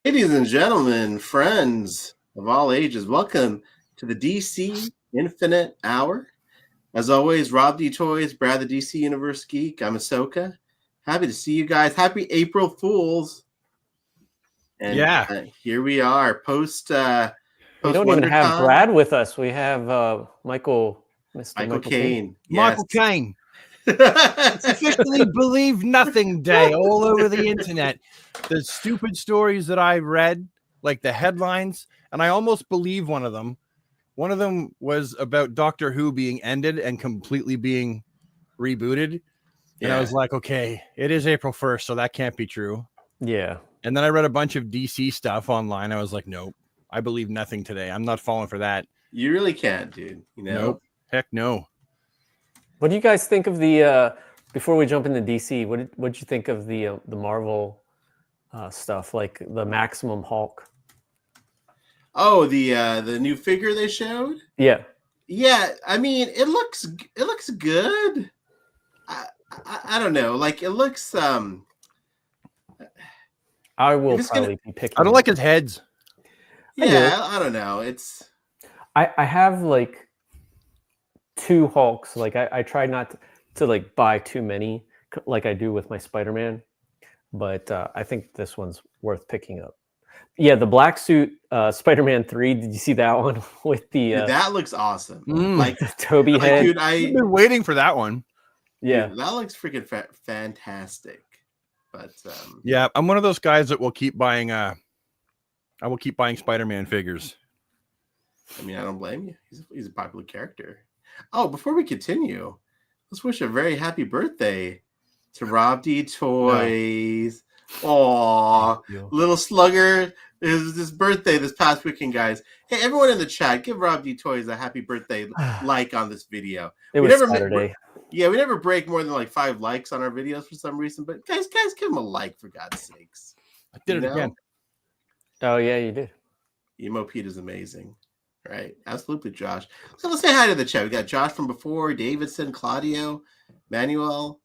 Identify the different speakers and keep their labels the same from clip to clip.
Speaker 1: Ladies and gentlemen, friends of all ages, welcome to the DC Infinite Hour. As always, Rob D. Toys, Brad the DC Universe Geek. I'm Asoka. Happy to see you guys. Happy April Fools. And here we are. Post
Speaker 2: we don't even have Brad with us. We have Mr.
Speaker 1: Michael Caine.
Speaker 3: Michael Caine. It's officially Believe Nothing Day all over the internet. The stupid stories that I read, like the headlines, and I almost believe one of them. One of them was about Doctor Who being ended and completely being rebooted. And I was like, okay, it is April 1st, so that can't be true.
Speaker 2: Yeah.
Speaker 3: And then I read a bunch of DC stuff online. I was like, nope, I believe nothing today. I'm not falling for that.
Speaker 1: You really can't, dude. You know?
Speaker 3: Nope. Heck no.
Speaker 2: What do you guys think of the before we jump into DC? What did you think of the Marvel stuff, like the Maximum Hulk?
Speaker 1: Oh, the new figure they showed?
Speaker 2: Yeah.
Speaker 1: Yeah, I mean, it looks good. I don't know. Like it looks
Speaker 2: I will probably be picking.
Speaker 3: I don't like his heads.
Speaker 1: Yeah, I don't know. It's
Speaker 2: I have like two Hulks. Like I try not to like buy too many like I do with my Spider-Man, but I think this one's worth picking up. Yeah, the black suit Spider-Man 3. Did you see that one with the
Speaker 1: dude, that looks awesome.
Speaker 2: Like Toby head.
Speaker 1: Dude,
Speaker 3: I've been waiting for that one.
Speaker 2: Yeah,
Speaker 1: dude, that looks freaking fantastic. But
Speaker 3: yeah, I'm one of those guys that will keep buying I will keep buying Spider-Man figures.
Speaker 1: I mean, I don't blame you. He's a popular character. Oh, before we continue, let's wish a very happy birthday to Rob D. Toys. Aw, little slugger. It was his birthday this past weekend, guys. Hey, everyone in the chat, give Rob D. Toys a happy birthday like on this video.
Speaker 2: It was Saturday.
Speaker 1: We never break more than like 5 likes on our videos for some reason. But guys, give him a like for God's sakes.
Speaker 3: I did it again.
Speaker 2: Oh yeah, you did.
Speaker 1: Emo Pete is amazing. Right, absolutely, Josh. So let's say hi to the chat. We got Josh from before, Davidson, Claudio, Manuel,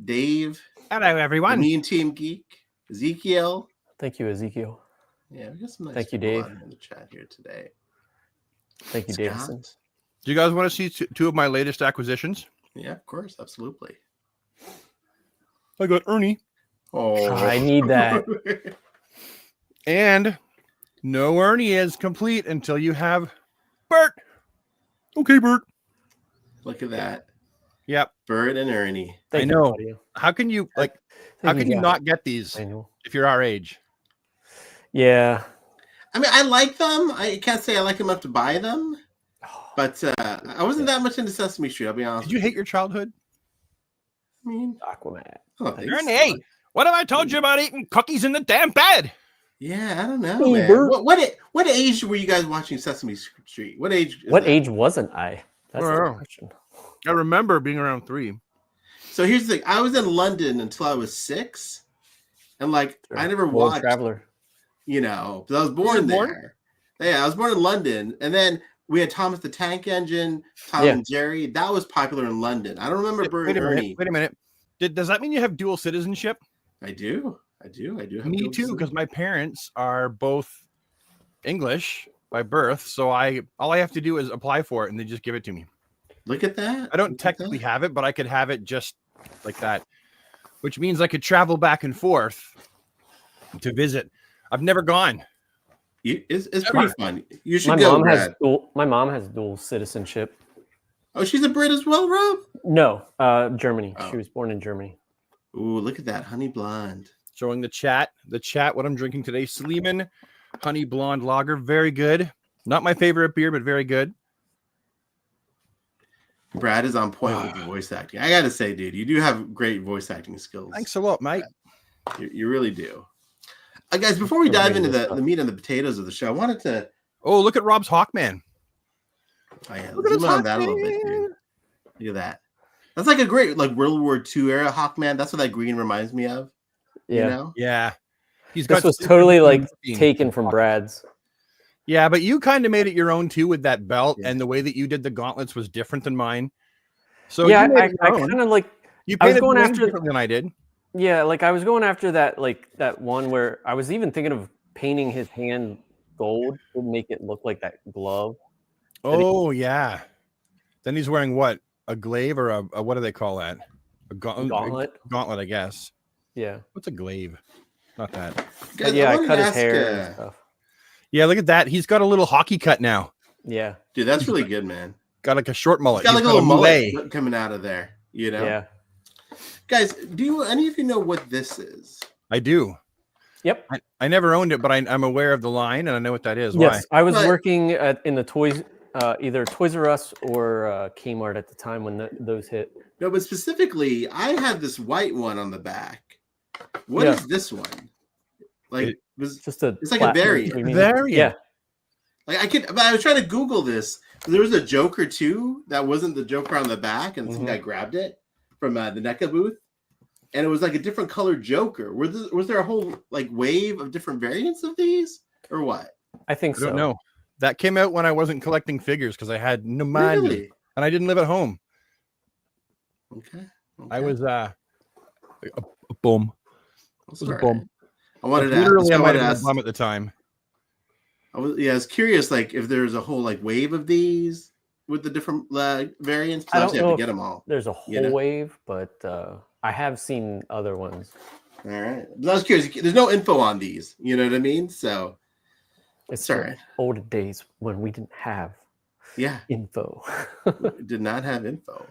Speaker 1: Dave.
Speaker 3: Hello, everyone.
Speaker 1: Me and Team Geek, Ezekiel.
Speaker 2: Thank you, Ezekiel.
Speaker 1: Yeah, we got some nice.
Speaker 2: Thank you, Dave.
Speaker 1: In the chat here today.
Speaker 2: Thank you, Davidson.
Speaker 3: Do you guys want to see two of my latest acquisitions?
Speaker 1: Yeah, of course, absolutely.
Speaker 3: I got Ernie.
Speaker 1: Oh,
Speaker 2: I need that.
Speaker 3: And no Ernie is complete until you have Bert. Okay, Bert.
Speaker 1: Look at that.
Speaker 3: Yep.
Speaker 1: Bert and Ernie.
Speaker 3: I know. How can you how can you not get these if you're our age?
Speaker 2: Yeah.
Speaker 1: I mean, I like them. I can't say I like them enough to buy them. But I wasn't that much into Sesame Street, I'll be honest.
Speaker 3: Did you hate your childhood?
Speaker 1: I mean,
Speaker 2: Aquaman.
Speaker 3: Ernie, what have I told you about eating cookies in the damn bed?
Speaker 1: Yeah, I don't know, man. What age were you guys watching Sesame Street? What age?
Speaker 2: Age wasn't I? That's the question.
Speaker 3: I remember being around 3.
Speaker 1: So here's the thing. I was in London until I was 6. And I never watched
Speaker 2: Traveler.
Speaker 1: You know, because I was born there. Yeah, I was born in London. And then we had Thomas the Tank Engine, Tom and Jerry. That was popular in London. I don't remember Bert and Ernie.
Speaker 3: Wait a minute. Does that mean you have dual citizenship?
Speaker 1: I do. Have
Speaker 3: Me too, because my parents are both English by birth. So all I have to do is apply for it and they just give it to me.
Speaker 1: Look at that.
Speaker 3: I don't technically have it, but I could have it just like that, which means I could travel back and forth to visit. I've never gone.
Speaker 1: It's pretty fun. You should go.
Speaker 2: My mom has dual citizenship.
Speaker 1: Oh, she's a Brit as well, Rob?
Speaker 2: No, Germany. Oh. She was born in Germany.
Speaker 1: Ooh, look at that honey blonde.
Speaker 3: Showing the chat. What I'm drinking today: Sleeman Honey Blonde Lager. Very good. Not my favorite beer, but very good.
Speaker 1: Brad is on point with the voice acting. I gotta say, dude, you do have great voice acting skills.
Speaker 3: Thanks a lot, mate.
Speaker 1: You really do. Guys, before we dive into the meat and the potatoes of the show, I wanted to.
Speaker 3: Oh, look at Rob's Hawkman.
Speaker 1: Oh, yeah. Zoom on that a little bit, dude. Look at that. That's like a great World War II era Hawkman. That's what that green reminds me of.
Speaker 2: Yeah.
Speaker 1: You know?
Speaker 3: Yeah.
Speaker 2: This was totally taken from Brad's.
Speaker 3: Yeah, but you kind of made it your own too with that belt, and the way that you did the gauntlets was different than mine. So
Speaker 2: yeah, I kind of
Speaker 3: you painted going after different than I did.
Speaker 2: Yeah, I was going after that that one where I was even thinking of painting his hand gold would make it look like that glove.
Speaker 3: Oh yeah. Then he's wearing what? A glaive or a what do they call that? A
Speaker 2: Gauntlet.
Speaker 3: Gauntlet, I guess.
Speaker 2: Yeah.
Speaker 3: What's a glaive? Not that.
Speaker 1: Guys,
Speaker 2: Yeah, I
Speaker 1: wanted
Speaker 2: cut
Speaker 1: to
Speaker 2: his
Speaker 1: ask,
Speaker 2: hair and stuff.
Speaker 3: Yeah, look at that. He's got a little hockey cut now.
Speaker 2: Yeah.
Speaker 1: dude, that's really good, man.
Speaker 3: Got like a short mullet.
Speaker 1: He's got like a
Speaker 3: He's
Speaker 1: little
Speaker 3: mullet.
Speaker 1: mullet coming out of there, you know?
Speaker 2: Yeah.
Speaker 1: Guys, do any of you know what this is?
Speaker 3: I do.
Speaker 2: Yep.
Speaker 3: I never owned it, but I'm aware of the line and I know what that is.
Speaker 2: Yes, I was
Speaker 1: But-
Speaker 2: working in the toys, either Toys R Us or Kmart at the time when those hit.
Speaker 1: No, but specifically, I had this white one on the back. What is
Speaker 2: Yeah.
Speaker 1: this one? Like,
Speaker 2: It's just a.
Speaker 1: It's like a variant.
Speaker 3: Variant.
Speaker 2: Yeah.
Speaker 1: like but I was trying to Google this. There was a Joker too that wasn't the Joker on the back, and some guy grabbed it from the NECA booth, and it was like a different colored Joker. Was there a whole like wave of different variants of these, or what?
Speaker 2: I think
Speaker 3: I
Speaker 2: so.
Speaker 3: don't know. That came out when I wasn't collecting figures because I had no money
Speaker 1: Really?
Speaker 3: and I didn't live at home.
Speaker 1: Okay.
Speaker 3: I was a bum.
Speaker 1: That's
Speaker 3: was a
Speaker 1: all
Speaker 3: bum.
Speaker 1: right. I wanted to
Speaker 3: Literally, I
Speaker 1: ask,
Speaker 3: might have been a bum at the time.
Speaker 1: I was curious, like if there's a whole like wave of these with the different variants. 'Cause
Speaker 2: I don't
Speaker 1: obviously
Speaker 2: know
Speaker 1: have
Speaker 2: if
Speaker 1: to get them all.
Speaker 2: there's a whole
Speaker 1: you know?
Speaker 2: wave, but I have seen other ones.
Speaker 1: All right. But I was curious. There's no info on these. You know what I mean? So
Speaker 2: It's
Speaker 1: all
Speaker 2: the
Speaker 1: right.
Speaker 2: old days when we didn't have
Speaker 1: Yeah,
Speaker 2: info.
Speaker 1: we did not have info.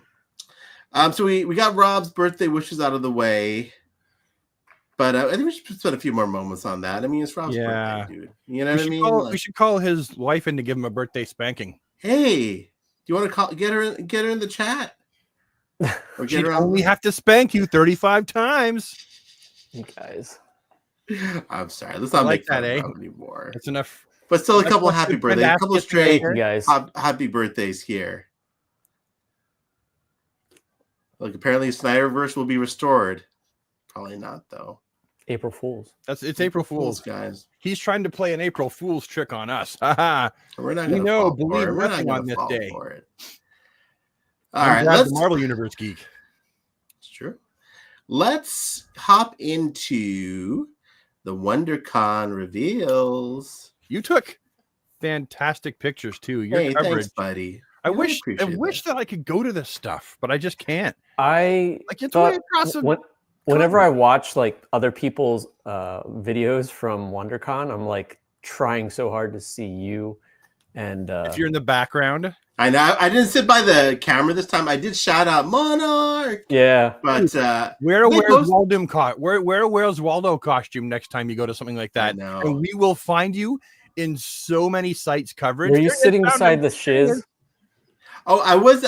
Speaker 1: So we got Rob's birthday wishes out of the way, but I think we should spend a few more moments on that. I mean, it's Rob's
Speaker 3: Yeah.
Speaker 1: birthday, dude. You know what I mean?
Speaker 3: We
Speaker 1: Like,
Speaker 3: should call his wife in to give him a birthday spanking.
Speaker 1: hey, do you want to get her in the chat? Or
Speaker 3: She'd
Speaker 1: her on
Speaker 3: only have to spank you 35 times.
Speaker 2: You guys.
Speaker 1: I'm sorry. Let's not
Speaker 3: like
Speaker 1: make that
Speaker 3: that, eh?
Speaker 1: anymore.
Speaker 3: That's enough.
Speaker 1: But still, a
Speaker 3: That's
Speaker 1: couple
Speaker 3: what
Speaker 1: happy
Speaker 3: good friend
Speaker 1: birthdays, a
Speaker 3: asked
Speaker 1: couple
Speaker 3: you
Speaker 1: stray
Speaker 3: today.
Speaker 2: You guys.
Speaker 1: happy birthdays here. Like apparently, Snyderverse will be restored. Probably not though.
Speaker 2: April Fools.
Speaker 3: It's April Fool's.
Speaker 1: guys.
Speaker 3: He's trying to play an April Fool's trick on us. Haha.
Speaker 1: We're not
Speaker 3: We
Speaker 1: gonna
Speaker 3: know,
Speaker 1: fall for
Speaker 3: believe
Speaker 1: it. We're not
Speaker 3: nothing
Speaker 1: gonna
Speaker 3: on this
Speaker 1: fall
Speaker 3: day.
Speaker 1: for it. All
Speaker 3: I'm
Speaker 1: right,
Speaker 3: glad
Speaker 1: let's.
Speaker 3: the Marvel Universe geek.
Speaker 1: It's true. Let's hop into the WonderCon reveals.
Speaker 3: You took fantastic pictures too. Your
Speaker 1: Hey,
Speaker 3: coverage.
Speaker 1: thanks, buddy.
Speaker 3: I
Speaker 1: really
Speaker 3: wish
Speaker 1: appreciate
Speaker 3: that I could go to this stuff, but I just can't.
Speaker 2: I
Speaker 3: Like it's
Speaker 2: thought
Speaker 3: way across the
Speaker 2: whenever I watch like other people's videos from WonderCon, I'm like trying so hard to see you. And
Speaker 3: if you're in the background.
Speaker 1: I know I didn't sit by the camera this time. I did shout out Monarch,
Speaker 2: yeah,
Speaker 1: but
Speaker 3: Wear
Speaker 1: they
Speaker 3: where's
Speaker 1: post-
Speaker 3: Where's Waldo costume next time you go to something like
Speaker 1: I
Speaker 3: that.
Speaker 1: know.
Speaker 3: And we will find you in so many sites coverage.
Speaker 2: were you
Speaker 3: There is
Speaker 2: sitting
Speaker 3: found
Speaker 2: beside
Speaker 3: him.
Speaker 2: the shiz?
Speaker 1: Oh, I was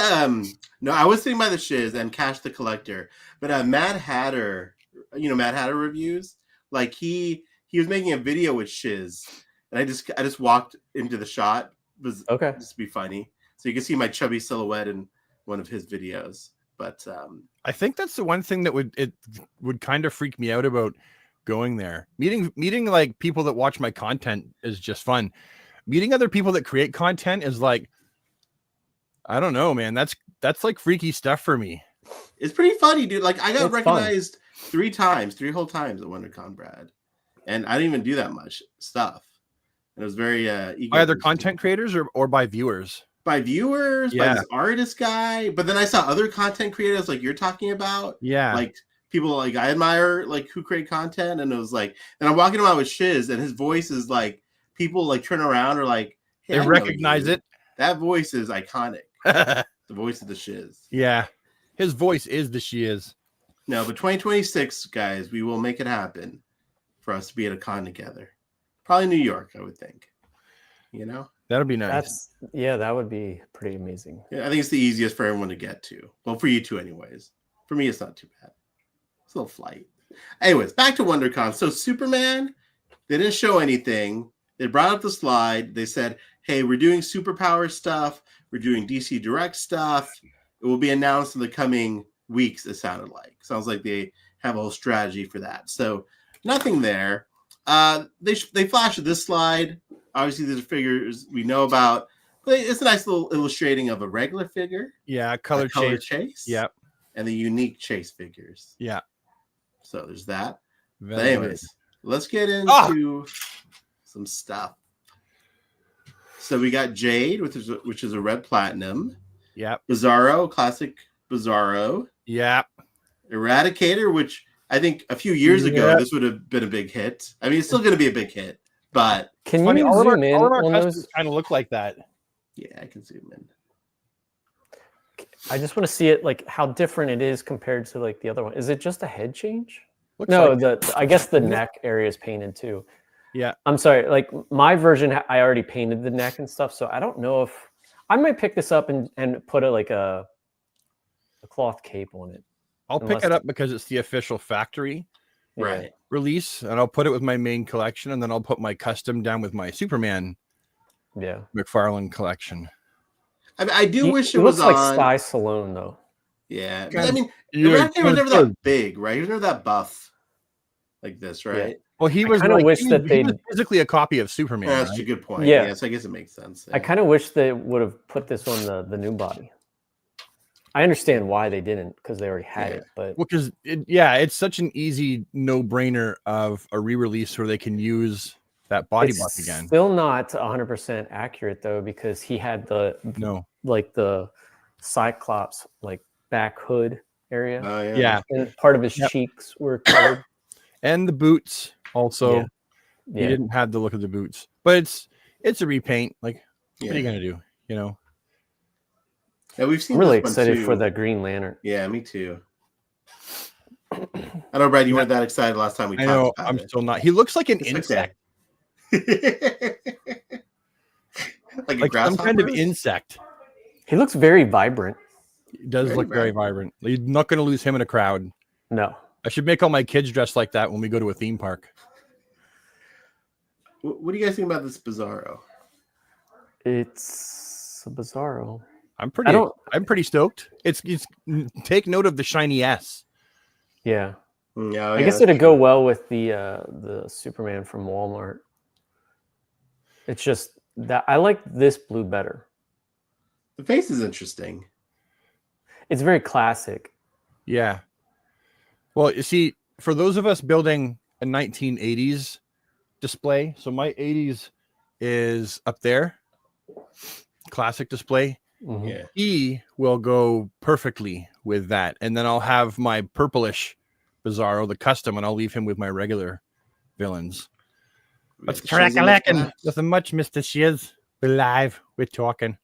Speaker 1: no, I was sitting by the shiz and Cash the Collector. But Mad Hatter, Mad Hatter reviews, like he was making a video with Shiz, and I just walked into the shot. It was
Speaker 2: Okay.
Speaker 1: just to be funny, so you can see my chubby silhouette in one of his videos. But
Speaker 3: I think that's the one thing that would kind of freak me out about going there. Meeting like people that watch my content is just fun. Meeting other people that create content is like, I don't know, man. That's like freaky stuff for me.
Speaker 1: it's pretty funny, dude. Like I got
Speaker 2: It's
Speaker 1: recognized 3 whole times at WonderCon, Brad, and I didn't even do that much stuff. And it was very
Speaker 3: By other content creators or by viewers?
Speaker 1: by viewers, by
Speaker 3: Yeah.
Speaker 1: this artist guy. But then I saw other content creators like you're talking about.
Speaker 3: Yeah.
Speaker 1: Like people like I admire like who create content, and it was like, and I'm walking around with Shiz, and his voice is like people like turn around or like hey,
Speaker 3: they
Speaker 1: I know
Speaker 3: recognize
Speaker 1: you.
Speaker 3: it.
Speaker 1: That voice is iconic. The voice of the Shiz.
Speaker 3: Yeah. His voice is the she is.
Speaker 1: No, but 2026, guys, we will make it happen for us to be at a con together. Probably New York, I would think.
Speaker 3: That'd be nice.
Speaker 2: That would be pretty amazing.
Speaker 1: Yeah, I think it's the easiest for everyone to get to. Well, for you two, anyways. For me, it's not too bad. It's a little flight. Anyways, back to WonderCon. So Superman, they didn't show anything. They brought up the slide. They said, hey, we're doing superpower stuff. We're doing DC Direct stuff. It will be announced in the coming weeks, it sounded like. Sounds like they have a whole strategy for that. So nothing there. They flashed this slide. Obviously, these are figures we know about. But it's a nice little illustrating of a regular figure.
Speaker 3: Yeah, color
Speaker 1: chase.
Speaker 3: Yep.
Speaker 1: And the unique chase figures.
Speaker 3: Yeah.
Speaker 1: So there's that. But
Speaker 3: Very
Speaker 1: anyways, let's get into some stuff. So we got Jade, which is a red platinum.
Speaker 3: Yep.
Speaker 1: Bizarro, classic Bizarro.
Speaker 3: Yep.
Speaker 1: Eradicator, which I think a few years ago this would have been a big hit. I mean, it's still going to be a big hit, but
Speaker 2: Can
Speaker 3: funny,
Speaker 2: you
Speaker 3: all
Speaker 2: zoom in
Speaker 3: of our
Speaker 2: on
Speaker 3: customs
Speaker 2: those?
Speaker 3: kind of look like that.
Speaker 1: yeah, I can zoom in.
Speaker 2: I just want to see it like how different it is compared to like the other one. Is it just a head change?
Speaker 3: Looks
Speaker 2: No,
Speaker 3: like
Speaker 2: I guess the neck area is painted too.
Speaker 3: Yeah.
Speaker 2: I'm sorry. Like my version, I already painted the neck and stuff, so I don't know if I might pick this up and put a cloth cape on it.
Speaker 3: I'll pick it up because it's the official factory
Speaker 1: Right.
Speaker 3: release, and I'll put it with my main collection, and then I'll put my custom down with my Superman
Speaker 2: Yeah.
Speaker 3: McFarlane collection.
Speaker 1: I mean, I do wish it
Speaker 2: looks
Speaker 1: was
Speaker 2: like
Speaker 1: on.
Speaker 2: Sky Stallone though.
Speaker 1: Yeah,
Speaker 3: Kind
Speaker 1: I mean,
Speaker 3: yeah,
Speaker 1: Eradicator was
Speaker 3: kind of
Speaker 1: never
Speaker 3: good.
Speaker 1: that big, right? He was never that buff like this, right?
Speaker 3: Well, he was
Speaker 2: kinda
Speaker 3: like,
Speaker 2: wish
Speaker 3: he
Speaker 2: that
Speaker 3: was- he was
Speaker 2: they'd-
Speaker 3: physically a copy of Superman.
Speaker 1: That's
Speaker 3: right?
Speaker 1: a good point.
Speaker 2: Yeah.
Speaker 1: Yeah, so I guess it makes sense.
Speaker 2: I kind of wish they would have put this on the new body. I understand why they didn't because they already had it, but
Speaker 3: Well, because it's such an easy no-brainer of a re-release where they can use that body buff again.
Speaker 2: Still not 100% accurate though because he had the Cyclops like back hood area.
Speaker 1: Oh yeah.
Speaker 3: Yeah,
Speaker 2: And part of his cheeks were covered.
Speaker 3: and the boots also.
Speaker 2: Yeah.
Speaker 3: He didn't have the look of the boots, but it's a repaint. Like, what are you
Speaker 1: Yeah.
Speaker 3: gonna do? You know.
Speaker 1: Yeah, we've seen.
Speaker 2: I'm really
Speaker 1: this one
Speaker 2: excited
Speaker 1: too.
Speaker 2: for the Green Lantern.
Speaker 1: Yeah, me too. I know, Brad. You weren't that excited last time we
Speaker 3: I
Speaker 1: talked
Speaker 3: know.
Speaker 1: about
Speaker 3: I'm
Speaker 1: it.
Speaker 3: still not. He looks like an
Speaker 1: It's like
Speaker 3: insect,
Speaker 1: like a
Speaker 3: like some kind of
Speaker 1: grasshopper?
Speaker 3: insect.
Speaker 2: He looks very vibrant.
Speaker 3: He does
Speaker 1: Very
Speaker 3: look very vibrant. You're not going to lose him in a crowd.
Speaker 2: No.
Speaker 3: I should make all my kids dress like that when we go to a theme park.
Speaker 1: What do you guys think about this Bizarro?
Speaker 2: It's a Bizarro.
Speaker 3: I'm pretty stoked. It's take note of the shiny S.
Speaker 2: Yeah.
Speaker 1: Yeah,
Speaker 2: I guess it'd go well with the Superman from Walmart. It's just that I like this blue better.
Speaker 1: The face is interesting.
Speaker 2: It's very classic.
Speaker 3: Yeah. Well, you see, for those of us building a 1980s display, so my 80s is up there, classic display.
Speaker 2: Mhm.
Speaker 1: Yeah.
Speaker 3: He will go perfectly with that. And then I'll have my purplish Bizarro, the custom, and I'll leave him with my regular villains.
Speaker 1: We got
Speaker 3: Let's
Speaker 1: the
Speaker 3: crack
Speaker 1: Shiz
Speaker 3: a
Speaker 1: in the
Speaker 3: lacking.
Speaker 1: class.
Speaker 3: Nothing much, Mr. Shiz. We're live. We're talking.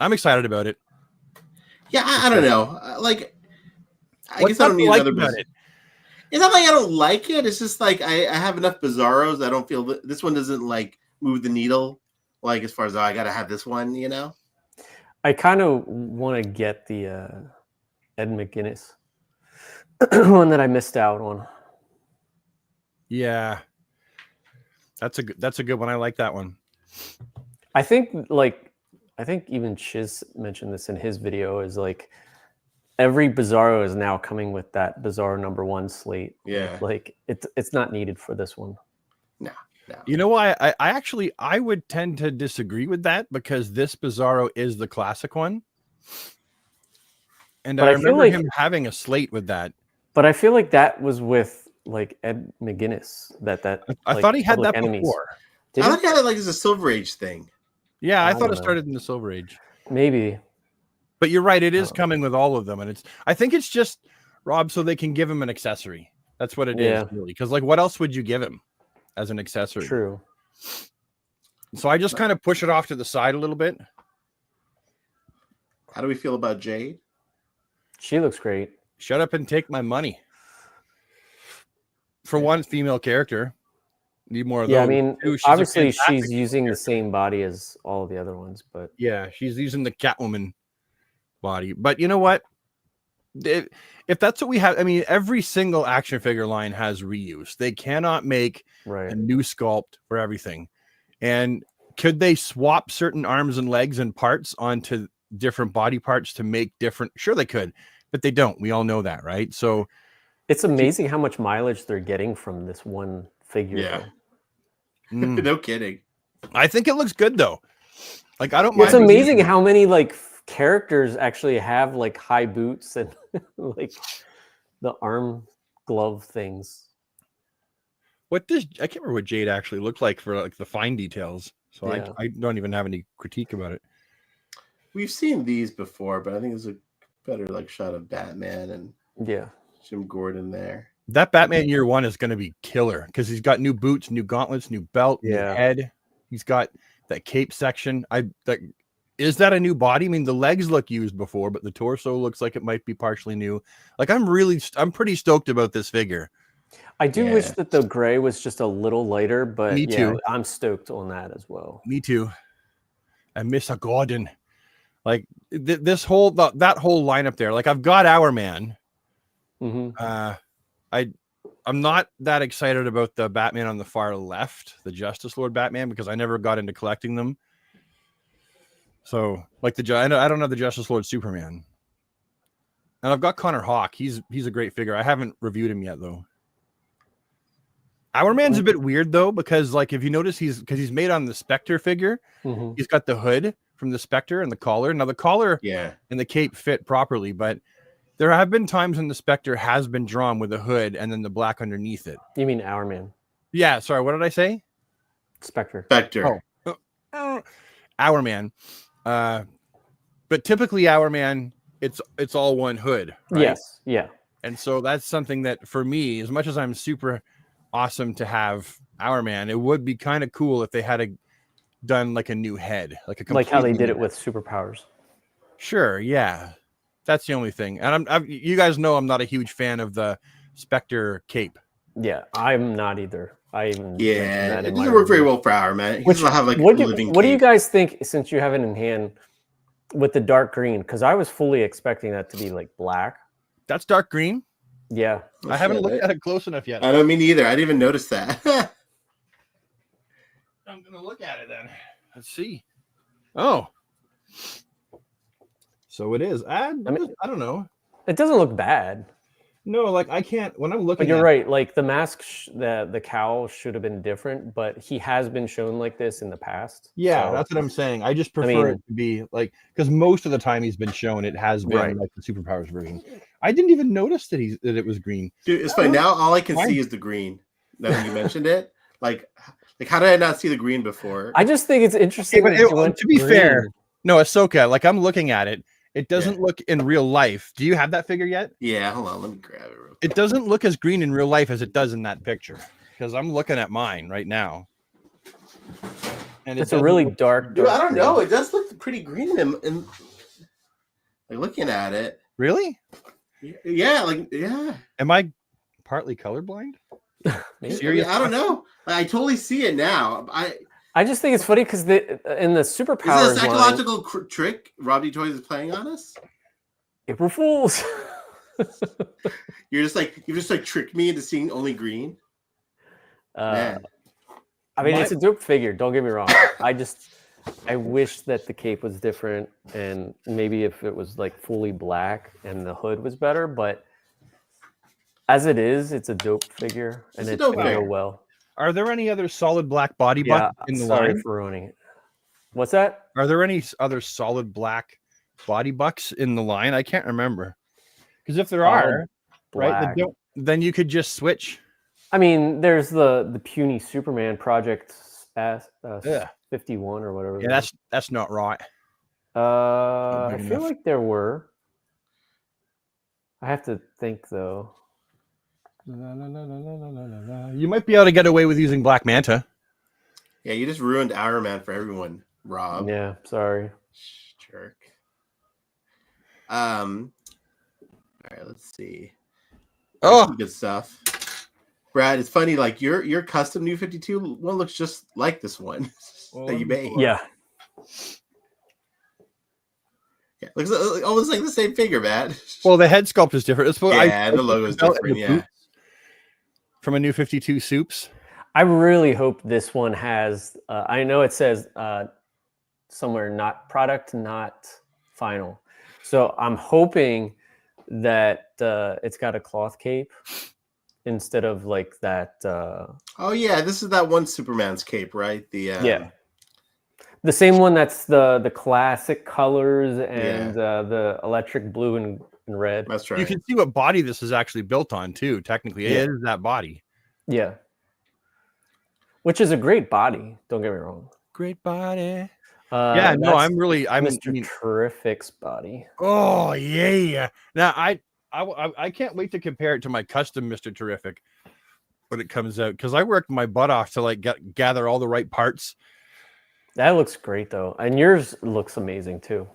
Speaker 3: I'm excited about it.
Speaker 1: Yeah, I don't know. Like, I
Speaker 3: What's
Speaker 1: guess I don't
Speaker 3: not to
Speaker 1: need
Speaker 3: like
Speaker 1: another
Speaker 3: about
Speaker 1: Biz-
Speaker 3: it?
Speaker 1: It's not like I don't like it. It's just like I have enough Bizarros. I don't feel that this one doesn't like move the needle. Like as far as I got to have this one, you know.
Speaker 2: I kind of want to get the Ed McGuinness one that I missed out on.
Speaker 3: Yeah. That's a good one. I like that one.
Speaker 2: I think even Shiz mentioned this in his video is like every Bizarro is now coming with that Bizarro #1 slate.
Speaker 1: Yeah.
Speaker 2: Like it's not needed for this one.
Speaker 1: No.
Speaker 3: You know why? I would tend to disagree with that because this Bizarro is the classic one. And
Speaker 2: But
Speaker 3: I
Speaker 2: I feel
Speaker 3: remember
Speaker 2: like-
Speaker 3: him having a slate with that.
Speaker 2: But I feel like that was with like Ed McGuinness.
Speaker 3: I
Speaker 2: like,
Speaker 3: thought he had
Speaker 2: Public
Speaker 3: that
Speaker 2: Enemies.
Speaker 3: before.
Speaker 2: Did
Speaker 1: I
Speaker 2: he?
Speaker 1: look at it like it's a Silver Age thing.
Speaker 3: Yeah, I
Speaker 2: I
Speaker 3: thought
Speaker 2: don't
Speaker 3: it
Speaker 2: know.
Speaker 3: started in the Silver Age.
Speaker 2: Maybe.
Speaker 3: But you're right, it is
Speaker 2: Oh.
Speaker 3: coming with all of them, and I think it's just Rob, so they can give him an accessory. That's what it is,
Speaker 2: Yeah.
Speaker 3: really. Because like, what else would you give him as an accessory?
Speaker 2: True.
Speaker 3: So I just kind of push it off to the side a little bit.
Speaker 1: How do we feel about Jade?
Speaker 2: She looks great.
Speaker 3: Shut up and take my money. For one female character, need more of those.
Speaker 2: Yeah, I mean,
Speaker 3: Two, she's a
Speaker 2: obviously
Speaker 3: fantastic
Speaker 2: she's using the
Speaker 3: character.
Speaker 2: same body as all the other ones, but
Speaker 3: Yeah, she's using the Catwoman body. But you know what? If that's what we have, I mean, every single action figure line has reuse. They cannot make
Speaker 2: right.
Speaker 3: a new sculpt for everything. And could they swap certain arms and legs and parts onto different body parts to make different? Sure, they could, but they don't. We all know that, right? So
Speaker 2: It's amazing how much mileage they're getting from this one figure.
Speaker 1: Yeah.
Speaker 2: though.
Speaker 1: No kidding.
Speaker 3: I think it looks good though. Like, I don't
Speaker 2: It's
Speaker 3: mind.
Speaker 2: amazing how many like characters actually have like high boots and like the arm glove things.
Speaker 3: I can't remember what Jade actually looked like for like the fine details. So
Speaker 2: Yeah.
Speaker 3: I don't even have any critique about it.
Speaker 1: We've seen these before, but I think there's a better like shot of Batman and
Speaker 2: Yeah.
Speaker 1: Jim Gordon there.
Speaker 3: That Batman year one is going to be killer because he's got new boots, new gauntlets, new belt, new
Speaker 2: Yeah.
Speaker 3: head. He's got that cape section. Is that a new body? I mean, the legs look used before, but the torso looks like it might be partially new. Like I'm pretty stoked about this figure.
Speaker 2: I do wish that the gray was just a little lighter, but
Speaker 3: Me too.
Speaker 2: I'm stoked on that as well.
Speaker 3: Me too. And Mr. Gordon, like that whole lineup there. Like I've got Our Man.
Speaker 2: Mm-hmm.
Speaker 3: I'm not that excited about the Batman on the far left, the Justice Lord Batman, because I never got into collecting them. So, like I don't have the Justice Lord Superman, and I've got Connor Hawke. He's a great figure. I haven't reviewed him yet though. Our Man's a bit weird though, because like if you notice, he's made on the Spectre figure.
Speaker 2: Mm-hmm.
Speaker 3: He's got the hood from the Spectre and the collar. Now the collar and the cape fit properly, but there have been times when the Spectre has been drawn with a hood and then the black underneath it.
Speaker 2: You mean Our Man?
Speaker 3: Yeah. Sorry, what did I say?
Speaker 2: Spectre.
Speaker 3: Our Man. But typically Our Man, it's all one hood, right?
Speaker 2: Yes. Yeah.
Speaker 3: And so that's something that for me, as much as I'm super awesome to have Our Man, it would be kind of cool if they had done like a new head, like
Speaker 2: how they did it with superpowers.
Speaker 3: Sure, yeah, that's the only thing. And you guys know I'm not a huge fan of the Spectre cape.
Speaker 2: Yeah, I'm not either.
Speaker 1: It doesn't work very well for Our Man. He doesn't have like
Speaker 2: what
Speaker 1: living.
Speaker 2: What do you guys think? Since you have it in hand with the dark green, because I was fully expecting that to be like black.
Speaker 3: That's dark green.
Speaker 2: Yeah,
Speaker 3: I haven't looked at it close enough yet.
Speaker 1: I don't mean either. I didn't even notice that.
Speaker 3: I'm gonna look at it then. Let's see. Oh, so it is. I don't know.
Speaker 2: It doesn't look bad.
Speaker 3: No, like I can't. When I'm looking,
Speaker 2: but you're right. Like the mask, the cowl should have been different, but he has been shown like this in the past.
Speaker 3: Yeah, so, that's what I'm saying. I just prefer it to be like, because most of the time he's been shown, it has been like the superpowers version. I didn't even notice that it was green.
Speaker 1: Dude, it's funny. Now all I can see is the green. Now that you mentioned it, like how did I not see the green before?
Speaker 2: I just think it's interesting.
Speaker 3: Okay, to be fair, no, Asoka. Like I'm looking at it. It doesn't look in real life. Do you have that figure yet?
Speaker 1: Yeah, hold on. Let me grab it real quick.
Speaker 3: It doesn't look as green in real life as it does in that picture. Because I'm looking at mine right now.
Speaker 2: And it's a really dark.
Speaker 1: Dude, I don't know. It does look pretty green in like looking at it.
Speaker 3: Really?
Speaker 1: Yeah,
Speaker 3: Am I partly colorblind?
Speaker 1: Seriously? I don't know. I totally see it now.
Speaker 2: I just think it's funny because in the superpowers,
Speaker 1: is it a psychological trick Rob D. Toys is playing on us?
Speaker 2: April Fools.
Speaker 1: You're just like tricked me into seeing only green. Man.
Speaker 2: I mean, it's a dope figure. Don't get me wrong. I wish that the cape was different, and maybe if it was like fully black and the hood was better. But as it is, it's a dope figure, and it's gonna go well.
Speaker 3: Are there any other solid black body bucks in the line?
Speaker 2: Sorry for ruining it. What's that?
Speaker 3: Are there any other solid black body bucks in the line? I can't remember. Because if there are, right, then you could just switch.
Speaker 2: I mean, there's the puny Superman Project 51 or whatever.
Speaker 3: Yeah, that's not right.
Speaker 2: I feel like there were. I have to think though.
Speaker 3: You might be able to get away with using Black Manta.
Speaker 1: Yeah, you just ruined Our Man for everyone, Rob.
Speaker 2: Yeah, sorry.
Speaker 1: Jerk. All right, let's see.
Speaker 3: Oh,
Speaker 1: good stuff. Brad, it's funny, like your custom New 52 one looks just like this one that you made.
Speaker 2: Yeah.
Speaker 1: Yeah, looks almost like the same figure, man.
Speaker 3: Well, the head sculpt is different.
Speaker 1: The logo is different, yeah.
Speaker 3: From a New 52 Soups.
Speaker 2: I really hope this one has, I know it says somewhere not product, not final. So I'm hoping that it's got a cloth cape instead of like that.
Speaker 1: Oh yeah, this is that one Superman's cape, right?
Speaker 2: The same one that's the classic colors and the electric blue and red.
Speaker 1: That's right.
Speaker 3: You can see what body this is actually built on too. Technically, it is that body.
Speaker 2: Yeah. which is a great body. Don't get me wrong.
Speaker 3: Great body. Yeah, no,
Speaker 2: that's
Speaker 3: I'm
Speaker 2: Mr. Terrific's body.
Speaker 3: Oh yeah. Now I can't wait to compare it to my custom Mr. Terrific when it comes out, because I worked my butt off to like gather all the right parts.
Speaker 2: That looks great though, and yours looks amazing too.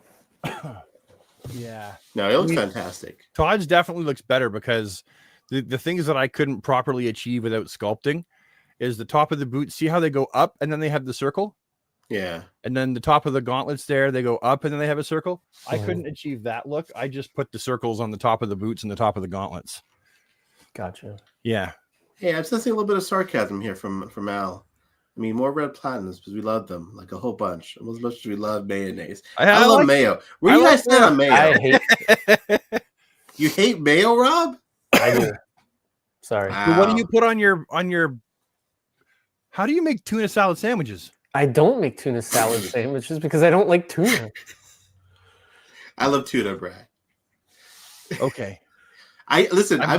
Speaker 3: Yeah.
Speaker 1: No, it looks fantastic.
Speaker 3: Todd's definitely looks better because the things that I couldn't properly achieve without sculpting is the top of the boot. See how they go up and then they have the circle?
Speaker 1: Yeah.
Speaker 3: And then the top of the gauntlets there, they go up and then they have a circle. I couldn't achieve that look. I just put the circles on the top of the boots and the top of the gauntlets.
Speaker 2: Gotcha.
Speaker 3: Yeah.
Speaker 1: Hey, I'm sensing a little bit of sarcasm here from Al. I mean, more red platinums because we love them, like a whole bunch. Almost as much as we love mayonnaise. I love mayo. Where do you guys stand on mayo?
Speaker 2: I hate.
Speaker 1: You hate mayo, Rob?
Speaker 2: I do. Sorry.
Speaker 1: Wow.
Speaker 3: So what do you put on your? How do you make tuna salad sandwiches?
Speaker 2: I don't make tuna salad sandwiches because I don't like tuna.
Speaker 1: I love tuna, Brad.
Speaker 3: Okay.
Speaker 1: I'm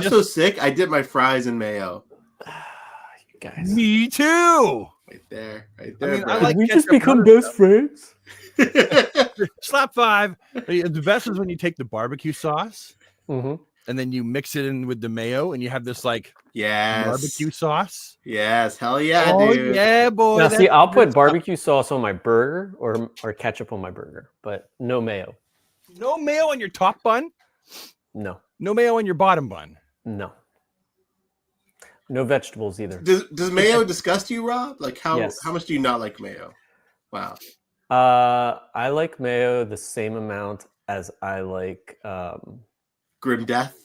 Speaker 1: so sick. I dip my fries in mayo.
Speaker 2: You guys.
Speaker 3: Me too.
Speaker 1: Right there.
Speaker 3: I mean,
Speaker 1: Brad.
Speaker 3: like
Speaker 2: we just
Speaker 3: ketchup
Speaker 2: become
Speaker 3: butter
Speaker 2: best friends.
Speaker 3: Slap five. The best is when you take the barbecue sauce
Speaker 2: Mm-hmm.
Speaker 3: and then you mix it in with the mayo and you have this like
Speaker 1: Yes.
Speaker 3: barbecue sauce.
Speaker 1: Yes. Hell yeah,
Speaker 3: Oh
Speaker 1: dude.
Speaker 3: yeah, boy.
Speaker 2: Now, see, I'll put
Speaker 3: good
Speaker 2: barbecue sauce on my burger or ketchup on my burger, but no mayo.
Speaker 3: stuff. No mayo on your top bun.
Speaker 2: No.
Speaker 3: No mayo on your bottom bun.
Speaker 2: No. No vegetables either.
Speaker 1: Does mayo disgust you, Rob? Like how
Speaker 2: Yes.
Speaker 1: much do you not like mayo? Wow.
Speaker 2: I like mayo the same amount as I like
Speaker 1: Grim death.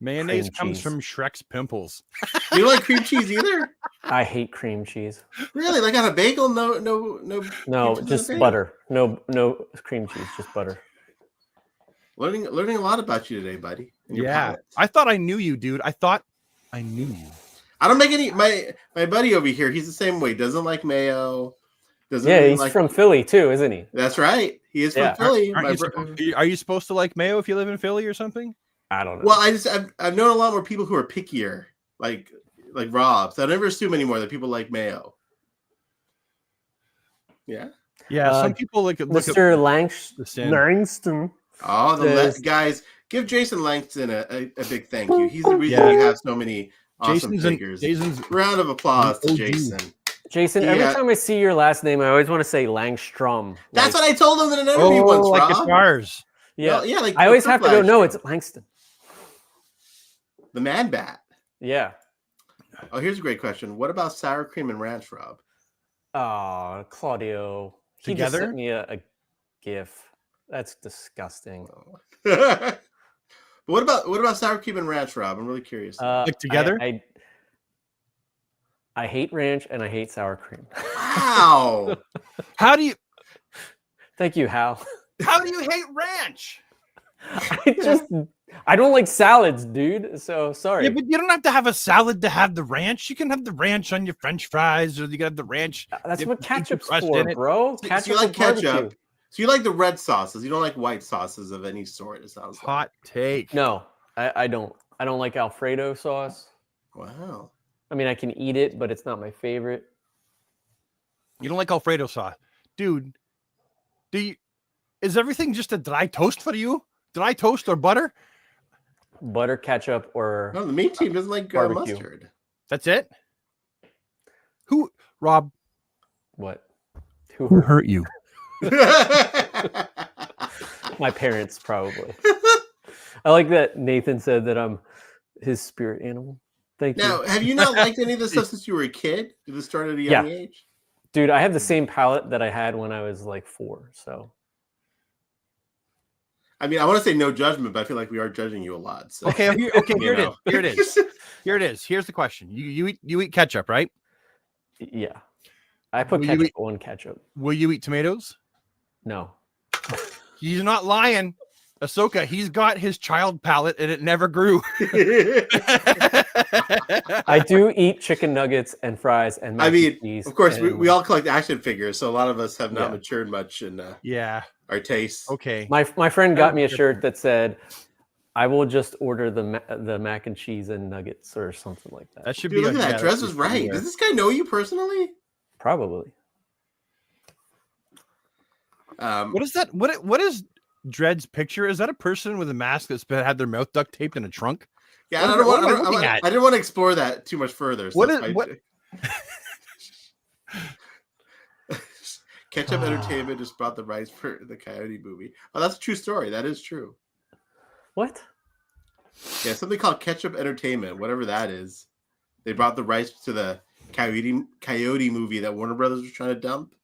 Speaker 3: Mayonnaise
Speaker 2: Cream
Speaker 3: comes
Speaker 2: cheese.
Speaker 3: from Shrek's pimples.
Speaker 1: You don't like cream cheese either?
Speaker 2: I hate cream cheese.
Speaker 1: Really? Like on a bagel? No.
Speaker 2: No,
Speaker 1: cream cheese on a
Speaker 2: just
Speaker 1: bagel?
Speaker 2: butter. No cream cheese, just butter.
Speaker 1: Learning a lot about you today, buddy. And your
Speaker 3: Yeah.
Speaker 1: palate.
Speaker 3: I thought I knew you, dude. I thought I knew you.
Speaker 1: I don't make any. My buddy over here, he's the same way. Doesn't like mayo. Doesn't
Speaker 2: Yeah,
Speaker 1: really
Speaker 2: he's
Speaker 1: like.
Speaker 2: from Philly too, isn't he?
Speaker 1: That's right. He is
Speaker 2: Yeah.
Speaker 1: from Philly.
Speaker 3: Are you supposed to like mayo if you live in Philly or something?
Speaker 2: I don't know.
Speaker 1: Well, I've known a lot more people who are pickier, like Rob. So I never assume anymore that people like mayo. Yeah.
Speaker 3: Yeah, some people look
Speaker 2: Mr.
Speaker 3: the sin.
Speaker 2: Langston.
Speaker 1: Oh,
Speaker 2: Says-
Speaker 1: guys, give Jason Langston a big thank you. He's the reason you have so many awesome figures.
Speaker 3: Jason's
Speaker 1: Round of applause to
Speaker 3: OG.
Speaker 1: Jason.
Speaker 2: Jason, every time I see your last name, I always want to say Langstrom.
Speaker 1: That's what I told him in an interview once,
Speaker 3: like
Speaker 1: Rob.
Speaker 3: guitars.
Speaker 2: Yeah,
Speaker 1: Well, yeah. Like
Speaker 2: I always have to go.
Speaker 1: Whiplash.
Speaker 2: No, it's Langston.
Speaker 1: The Man Bat.
Speaker 2: Yeah.
Speaker 1: Oh, here's a great question. What about sour cream and ranch, Rob?
Speaker 2: Oh, Claudio. He
Speaker 3: Together?
Speaker 2: just sent me a GIF. That's disgusting.
Speaker 1: But what about sour cream and ranch, Rob? I'm really curious.
Speaker 3: Like together?
Speaker 2: I hate ranch and I hate sour cream.
Speaker 1: Wow.
Speaker 3: How do you
Speaker 2: Hal.
Speaker 3: How do you hate ranch?
Speaker 2: I don't like salads, dude. So sorry.
Speaker 3: Yeah, but you don't have to have a salad to have the ranch. You can have the ranch on your French fries, or you can have the ranch.
Speaker 2: That's what ketchup's
Speaker 3: crust
Speaker 2: for,
Speaker 3: in it.
Speaker 2: bro.
Speaker 1: So
Speaker 2: Ketchup
Speaker 1: you like
Speaker 2: with barbecue.
Speaker 1: ketchup. So you like the red sauces. You don't like white sauces of any sort, it sounds like.
Speaker 3: Hot take.
Speaker 2: No, I don't. I don't like Alfredo sauce.
Speaker 1: Wow.
Speaker 2: I mean, I can eat it, but it's not my favorite.
Speaker 3: You don't like Alfredo sauce, dude. Is everything just a dry toast for you? Dry toast or butter?
Speaker 2: Butter, ketchup, or
Speaker 1: No, the meat team doesn't like
Speaker 2: Barbecue.
Speaker 1: mustard.
Speaker 3: That's it. Rob?
Speaker 2: what?
Speaker 3: Who hurt you?
Speaker 2: My parents, probably. I like that Nathan said that I'm his spirit animal. Thank you.
Speaker 1: Now, have you not liked any of this stuff since you were a kid? Did it start at a young age?
Speaker 2: Dude, I have the same palette that I had when I was like 4. So
Speaker 1: I mean, I want to say no judgment, but I feel like we are judging you a lot. So.
Speaker 3: Here it
Speaker 1: know.
Speaker 3: is. Here it is. Here's the question. You eat ketchup, right?
Speaker 2: yeah, I put
Speaker 3: Will you
Speaker 2: ketchup
Speaker 3: eat-
Speaker 2: on ketchup.
Speaker 3: Will you eat tomatoes?
Speaker 2: No,
Speaker 3: He's not lying. Ahsoka, he's got his child palate and it never grew.
Speaker 2: I do eat chicken nuggets and fries and mac
Speaker 1: I mean,
Speaker 2: and cheese.
Speaker 1: of course,
Speaker 2: and
Speaker 1: we all collect action figures, so a lot of us have not
Speaker 2: Yeah.
Speaker 1: matured much in
Speaker 3: Yeah.
Speaker 1: our tastes.
Speaker 3: Okay.
Speaker 2: My friend got me a shirt that said, I will just order the mac and cheese and nuggets or something like that.
Speaker 3: That should
Speaker 1: Dude,
Speaker 3: be
Speaker 1: look at that. Dress
Speaker 3: should
Speaker 1: is
Speaker 3: be
Speaker 1: right.
Speaker 3: there.
Speaker 1: Does this guy know you personally?
Speaker 2: Probably.
Speaker 3: What is that? What is Dred's picture? Is that a person with a mask that's had their mouth duct taped in a trunk?
Speaker 1: Yeah,
Speaker 3: What am I
Speaker 1: I
Speaker 3: looking at?
Speaker 1: didn't want to explore that too much further. So
Speaker 3: What?
Speaker 1: Ketchup Entertainment just bought the rights for the Coyote movie. Oh, that's a true story. That is true.
Speaker 2: What?
Speaker 1: Yeah, something called Ketchup Entertainment, whatever that is. They bought the rights to the Coyote movie that Warner Brothers was trying to dump.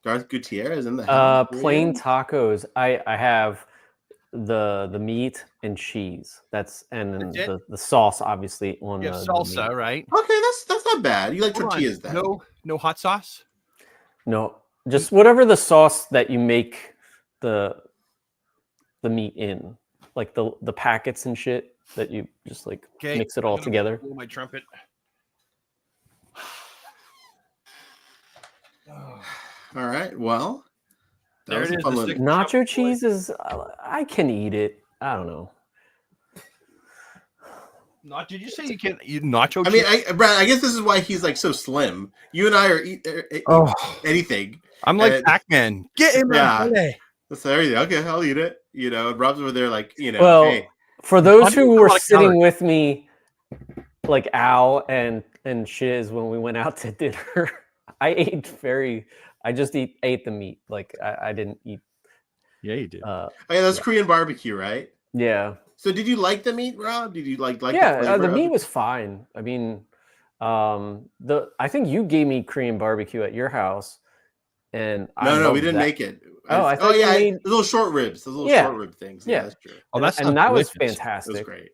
Speaker 1: Darth Gutierrez in the house.
Speaker 2: Plain tacos. I have the meat and cheese. That's the sauce obviously on
Speaker 3: You
Speaker 2: the
Speaker 3: have salsa,
Speaker 2: meat.
Speaker 3: right?
Speaker 1: Okay, that's not bad. You like
Speaker 3: Hold on.
Speaker 1: tortillas then?
Speaker 3: No hot sauce.
Speaker 2: No, just whatever the sauce that you make the meat in, like the packets and shit that you just like mix it all together.
Speaker 3: Blow my trumpet.
Speaker 1: All right. Well,
Speaker 3: There it is, the six-
Speaker 2: Nacho cheese is I can eat it. I don't know.
Speaker 3: Did you say you can eat nacho?
Speaker 1: I mean, Brad, I guess this is why he's like so slim. You and I are eat anything.
Speaker 3: I'm like Pac-Man. Get him,
Speaker 1: yeah.
Speaker 3: man.
Speaker 1: That's everything. Okay, I'll eat it. You know, and Rob's over there like, you know.
Speaker 2: Well,
Speaker 1: hey.
Speaker 2: For those who were sitting with me, like Al and Shiz when we went out to dinner, I just ate the meat. Like I didn't eat.
Speaker 3: Yeah, you did.
Speaker 1: That's Korean barbecue, right?
Speaker 2: Yeah.
Speaker 1: So did you like the meat, Rob? Did you like
Speaker 2: yeah, the meat was fine. I mean, I think you gave me Korean barbecue at your house, and
Speaker 1: no, we didn't make it.
Speaker 2: I thought you made
Speaker 1: the little short ribs, the little short rib things. Yeah, that's true.
Speaker 3: Oh,
Speaker 2: that was fantastic.
Speaker 1: It was great,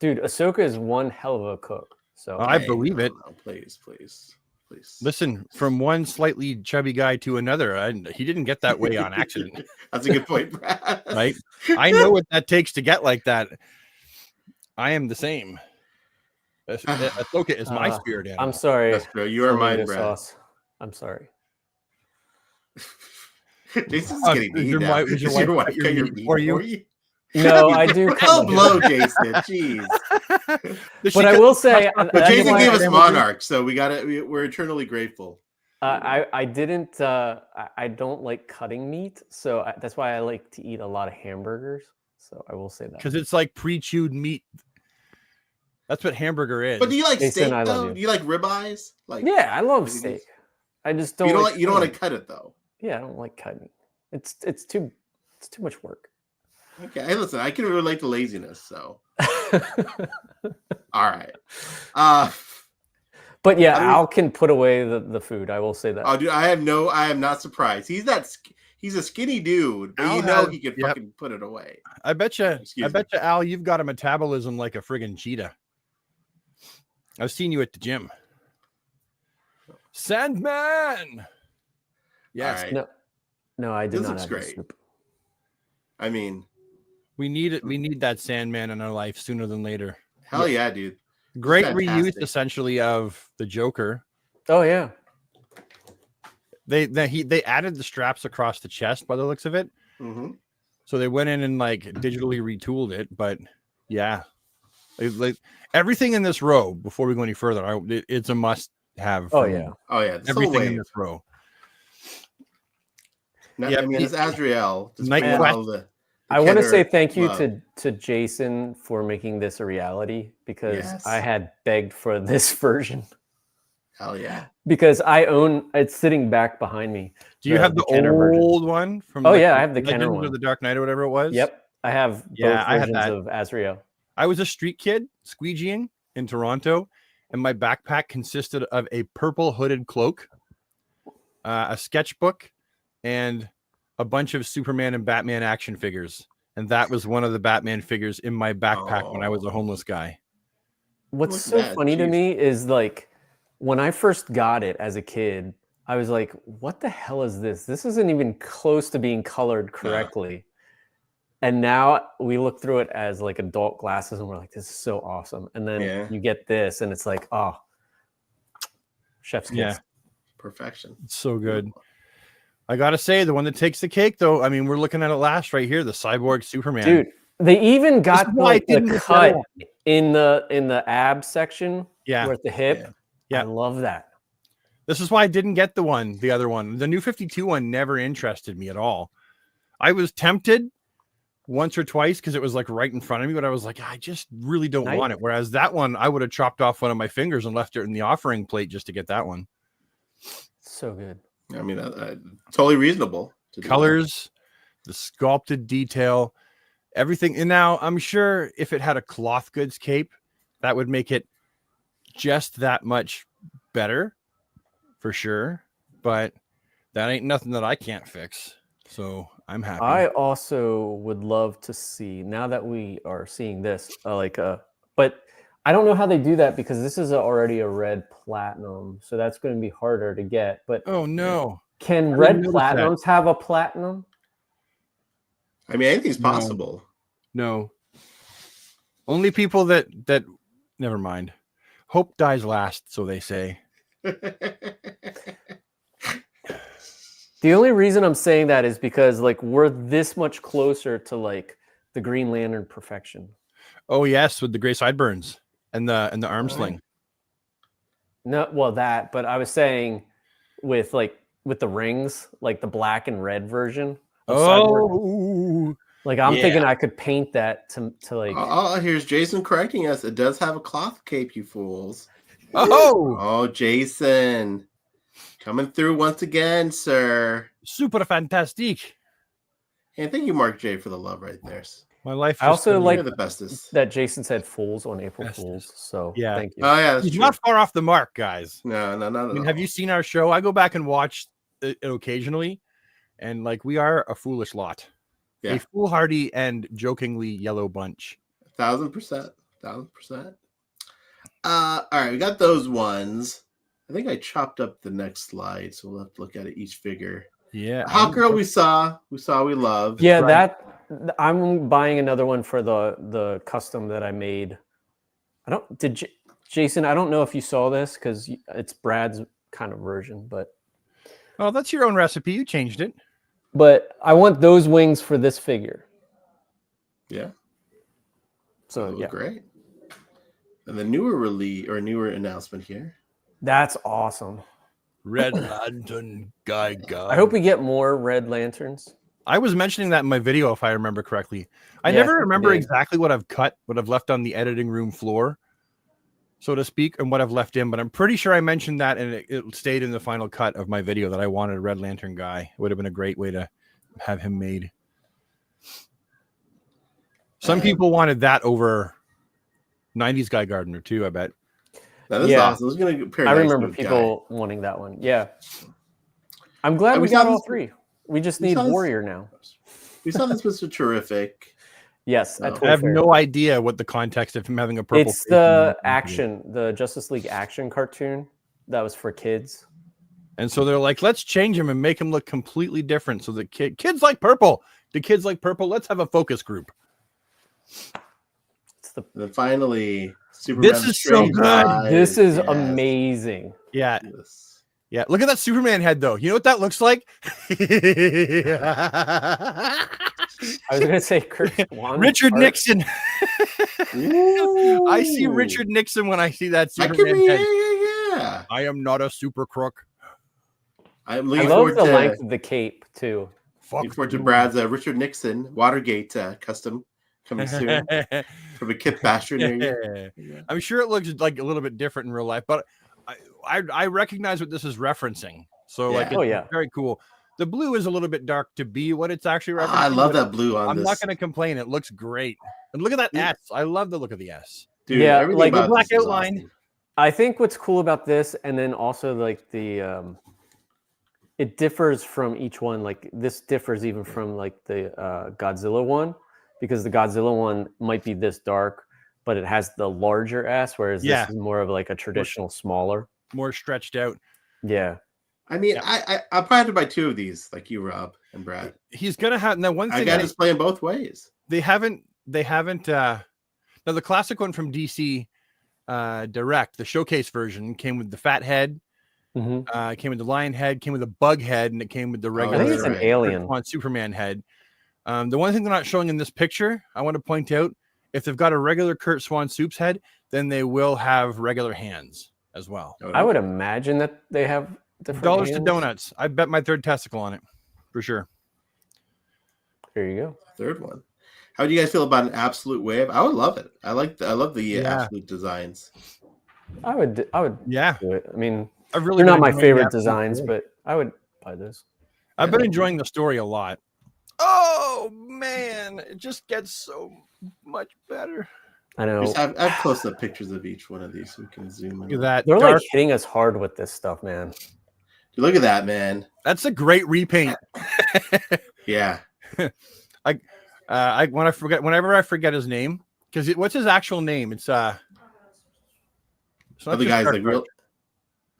Speaker 2: dude. Asoka is one hell of a cook. So
Speaker 3: I believe it.
Speaker 1: No, please.
Speaker 3: Listen, from one slightly chubby guy to another, he didn't get that way on accident.
Speaker 1: That's a good point, Brad.
Speaker 3: Right? I know what that takes to get like that. I am the same. Asoka is my spirit animal.
Speaker 2: I'm sorry.
Speaker 1: That's true. You are mine, Brad.
Speaker 2: Sauce. I'm sorry.
Speaker 1: Jason's getting mean now.
Speaker 3: Did your wife cut your meat for you?
Speaker 2: No, I do.
Speaker 1: Blow, Jason. Jeez.
Speaker 2: But I will say,
Speaker 1: Jason gave us Monarch, so we're eternally grateful.
Speaker 2: I didn't. I don't like cutting meat, so that's why I like to eat a lot of hamburgers. So I will say that
Speaker 3: because it's like pre-chewed meat. That's what hamburger is.
Speaker 1: But do you like steak though? Do you like ribeyes?
Speaker 2: Yeah, I love steak. I just don't.
Speaker 1: You don't want to cut it though.
Speaker 2: Yeah, I don't like cutting. It's too much work.
Speaker 1: Okay, hey, listen, I can relate to laziness, so. All right.
Speaker 2: But yeah, Al can put away the food. I will say that.
Speaker 1: Oh, dude, I am not surprised. He's a skinny dude, but he can fucking put it away.
Speaker 3: I bet you, Al, you've got a metabolism like a friggin' cheetah. I've seen you at the gym. Sandman.
Speaker 1: Yes.
Speaker 2: Right. No, I did not.
Speaker 1: Looks great. I mean,
Speaker 3: we need it. We need that Sandman in our life sooner than later.
Speaker 1: Hell yeah, dude.
Speaker 3: Great reuse, essentially, of the Joker.
Speaker 2: Oh yeah.
Speaker 3: They added the straps across the chest by the looks of it.
Speaker 1: Mm-hmm.
Speaker 3: So they went in and like digitally retooled it. But yeah, like everything in this row. Before we go any further, it's a must have.
Speaker 2: Oh yeah.
Speaker 3: Everything in this row.
Speaker 1: I mean, it's Azrael.
Speaker 2: I want to say thank you to Jason for making this a reality because I had begged for this version.
Speaker 1: Hell yeah.
Speaker 2: Because it's sitting back behind me.
Speaker 3: Do you have the old one from?
Speaker 2: Oh yeah, I have the Kenner one.
Speaker 3: Or the Dark Knight or whatever it was.
Speaker 2: Yep, I have both versions of Azrael.
Speaker 3: I was a street kid squeegeeing in Toronto, and my backpack consisted of a purple hooded cloak, a sketchbook, and a bunch of Superman and Batman action figures. And that was one of the Batman figures in my backpack when I was a homeless guy.
Speaker 2: What's so funny to me is like when I first got it as a kid, I was like, what the hell is this? This isn't even close to being colored correctly. And now we look through it as like adult glasses and we're like, this is so awesome. And then you get this and it's like, oh, chef's kiss.
Speaker 1: Yeah. Perfection.
Speaker 3: It's so good. I gotta say, the one that takes the cake, though. I mean, we're looking at it last right here, the Cyborg Superman.
Speaker 2: Dude, They even got
Speaker 3: why I
Speaker 2: like,
Speaker 3: didn't
Speaker 2: the
Speaker 3: get the other
Speaker 2: cut
Speaker 3: one.
Speaker 2: in the ab section.
Speaker 3: Yeah.
Speaker 2: Where at the hip.
Speaker 1: Yeah.
Speaker 3: Yeah.
Speaker 2: I love that.
Speaker 3: This is why I didn't get the other one. The new 52 one never interested me at all. I was tempted once or twice because it was like right in front of me, but I was like, I just really don't want it. Whereas that one, I would have chopped off one of my fingers and left it in the offering plate just to get that one.
Speaker 2: So good.
Speaker 1: I mean, totally reasonable. To do
Speaker 3: Colors, the sculpted detail, everything. And now I'm sure if it had a cloth goods cape, that would make it just that much better for sure. But that ain't nothing that I can't fix. So I'm happy.
Speaker 2: I also would love to see, now that we are seeing this, but I don't know how they do that because this is already a red platinum, so that's going to be harder to get. But
Speaker 3: oh no,
Speaker 2: can red platinums have a platinum?
Speaker 1: I mean, anything's possible.
Speaker 3: No. Only people that never mind. Hope dies last, so they say.
Speaker 2: The only reason I'm saying that is because like we're this much closer to like the Green Lantern perfection.
Speaker 3: Oh yes, with the gray sideburns and the arm sling.
Speaker 2: No, well that, but I was saying with the rings, like the black and red version. Of Cyborg. Like I'm thinking I could paint that to like.
Speaker 1: Oh, here's Jason correcting us. It does have a cloth cape, you fools.
Speaker 3: Oh,
Speaker 1: Jason, coming through once again, sir.
Speaker 3: Super fantastique.
Speaker 1: And thank you, Mark J, for the love right there.
Speaker 3: My life.
Speaker 2: I also like
Speaker 1: the bestest.
Speaker 2: that Jason said fools on April Fools. So
Speaker 3: yeah,
Speaker 2: thank you.
Speaker 1: Oh yeah,
Speaker 3: he's not far off the mark, guys.
Speaker 1: No.
Speaker 3: I mean, have you seen our show? I go back and watch it occasionally, and like we are a foolish lot. Yeah. A foolhardy and jokingly yellow bunch.
Speaker 1: 1000%. 1000%. All right, we got those ones. I think I chopped up the next slide, so we'll have to look at it each figure.
Speaker 3: Yeah.
Speaker 1: Hawk Girl we love.
Speaker 2: Yeah, right. I'm buying another one for the custom that I made. Jason, I don't know if you saw this because it's Brad's kind of version, but
Speaker 3: oh, that's your own recipe. You changed it.
Speaker 2: But I want those wings for this figure.
Speaker 1: Yeah.
Speaker 2: So yeah,
Speaker 1: great. And the newer announcement here.
Speaker 2: That's awesome.
Speaker 3: Red Lantern guy.
Speaker 2: I hope we get more Red Lanterns.
Speaker 3: I was mentioning that in my video, if I remember correctly. I never remember exactly what I've cut, what I've left on the editing room floor, so to speak, and what I've left in. But I'm pretty sure I mentioned that, and it stayed in the final cut of my video that I wanted a Red Lantern guy. It would have been a great way to have him made. Some people wanted that over 90s Guy Gardner too, I bet.
Speaker 1: That is awesome.
Speaker 2: I remember people wanting that one. Yeah. I'm glad we got all three. We just need Warrior now.
Speaker 1: We saw this was terrific.
Speaker 2: Yes.
Speaker 3: I have no idea what the context of him having a purple.
Speaker 2: It's the action, the Justice League action cartoon that was for kids.
Speaker 3: And so they're like, let's change him and make him look completely different. So the kids like purple. The kids like purple. Let's have a focus group.
Speaker 1: And then finally, Superman.
Speaker 3: This is so good.
Speaker 2: This is amazing.
Speaker 3: Yeah. Yes. Yeah. Look at that Superman head, though. You know what that looks like?
Speaker 2: I was going to say
Speaker 3: Richard Nixon. I see Richard Nixon when I see that Superman head.
Speaker 1: Yeah.
Speaker 3: I am not a super crook.
Speaker 1: I
Speaker 2: love the length of the cape, too.
Speaker 1: Looking forward to Brad's Richard Nixon Watergate custom coming soon from a Kip Basher near you.
Speaker 3: Yeah. I'm sure it looks like a little bit different in real life, but I recognize what this is referencing. So it's very cool. The blue is a little bit dark to be what it's actually referencing.
Speaker 1: I love that blue on
Speaker 3: I'm
Speaker 1: this.
Speaker 3: not going to complain. It looks great. And look at that S. I love the look of the S.
Speaker 1: Dude,
Speaker 2: yeah,
Speaker 1: like
Speaker 3: the black outline.
Speaker 1: Awesome.
Speaker 2: I think what's cool about this, and then also like the it differs from each one. Like this differs even from like the Godzilla one, because the Godzilla one might be this dark, but it has the larger S, whereas this is more of like a traditional smaller,
Speaker 3: more stretched out.
Speaker 2: Yeah.
Speaker 1: I mean, I'll probably have to buy two of these, like you, Rob and Brad.
Speaker 3: He's gonna have now one thing.
Speaker 1: I got to display them both ways.
Speaker 3: They haven't. Now the classic one from DC Direct, the showcase version, came with the fat head. Came with the lion head, came with the bug head, and it came with the regular.
Speaker 2: I think it's an alien
Speaker 3: on Superman head. The one thing they're not showing in this picture, I want to point out, if they've got a regular Kurt Swan Soup's head, then they will have regular hands as well.
Speaker 2: I would imagine that they have different
Speaker 3: Dollars
Speaker 2: hands.
Speaker 3: to donuts. I bet my third testicle on it for sure.
Speaker 2: There you go.
Speaker 1: Third one. How do you guys feel about an absolute wave? I would love it. I love the absolute designs.
Speaker 2: I would do it. I mean, they're not my favorite designs, but I would buy this.
Speaker 3: I've been enjoying the story a lot. Oh man, it just gets so much better.
Speaker 2: I know.
Speaker 1: I have close-up pictures of each one of these so we can zoom in.
Speaker 3: Look at that.
Speaker 2: They're like hitting us hard with this stuff, man.
Speaker 1: Dude, look at that, man.
Speaker 3: That's a great repaint.
Speaker 1: Yeah.
Speaker 3: Whenever I forget his name, because what's his actual name? It's
Speaker 1: the guy's like real.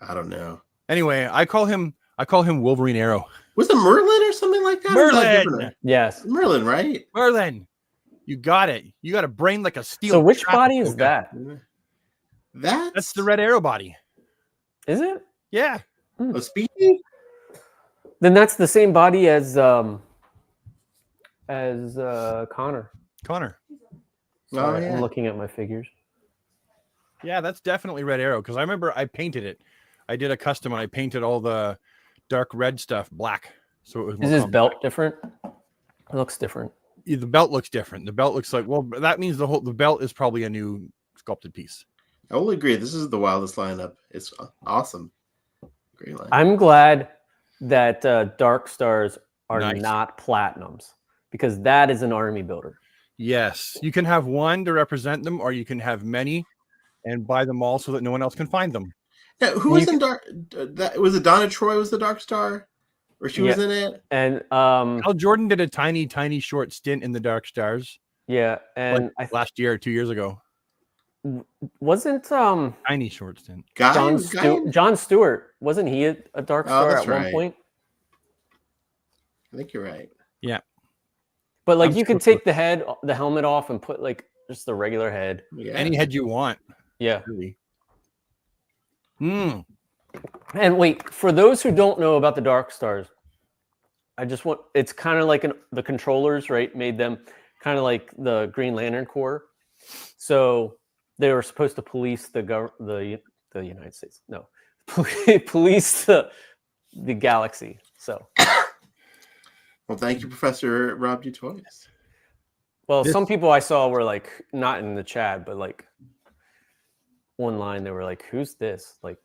Speaker 1: I don't know.
Speaker 3: Anyway, I call him Wolverine Arrow.
Speaker 1: Was it Merlin or something like that?
Speaker 3: Merlin.
Speaker 2: Yes.
Speaker 1: Merlin, right?
Speaker 3: Merlin. You got it. You got a brain like a steel.
Speaker 2: So which body is that?
Speaker 1: That's
Speaker 3: the Red Arrow body.
Speaker 2: Is it?
Speaker 3: Yeah.
Speaker 1: Oh, Speedy?
Speaker 2: Then that's the same body as Connor.
Speaker 3: Connor.
Speaker 2: Sorry,
Speaker 1: yeah.
Speaker 2: I'm looking at my figures.
Speaker 3: Yeah, that's definitely Red Arrow because I remember I painted it. I did a custom and I painted all the dark red stuff black. So it was.
Speaker 2: Is his belt different? It looks different.
Speaker 3: Yeah, the belt looks different. The belt looks like, well, that means the belt is probably a new sculpted piece.
Speaker 1: I will agree. This is the wildest lineup. It's awesome. Great line.
Speaker 2: I'm glad that Dark Stars are
Speaker 3: Nice.
Speaker 2: not platinums because that is an army builder.
Speaker 3: Yes, you can have one to represent them, or you can have many and buy them all so that no one else can find them.
Speaker 1: Yeah, who was in Dark? That was it. Donna Troy was the Dark Star, or she was in it.
Speaker 2: And
Speaker 3: Al Jordan did a tiny short stint in the Dark Stars.
Speaker 2: yeah, and
Speaker 3: like last year or 2 years ago.
Speaker 2: Wasn't
Speaker 3: Tiny short stint.
Speaker 2: John Stewart, wasn't he a Dark Star at one point?
Speaker 1: I think you're right.
Speaker 3: Yeah.
Speaker 2: But like you can take the helmet off and put like just the regular head.
Speaker 1: Yeah.
Speaker 3: Any head you want.
Speaker 2: Yeah.
Speaker 3: Really.
Speaker 2: And wait, for those who don't know about the Dark Stars, it's kind of like the controllers, right? Made them kind of like the Green Lantern Corps. So they were supposed to police the United States. No, police the galaxy. So,
Speaker 1: well, thank you, Professor Rob D. Toys.
Speaker 2: Well, some people I saw were like not in the chat, but like online they were like, "Who's this?" Like,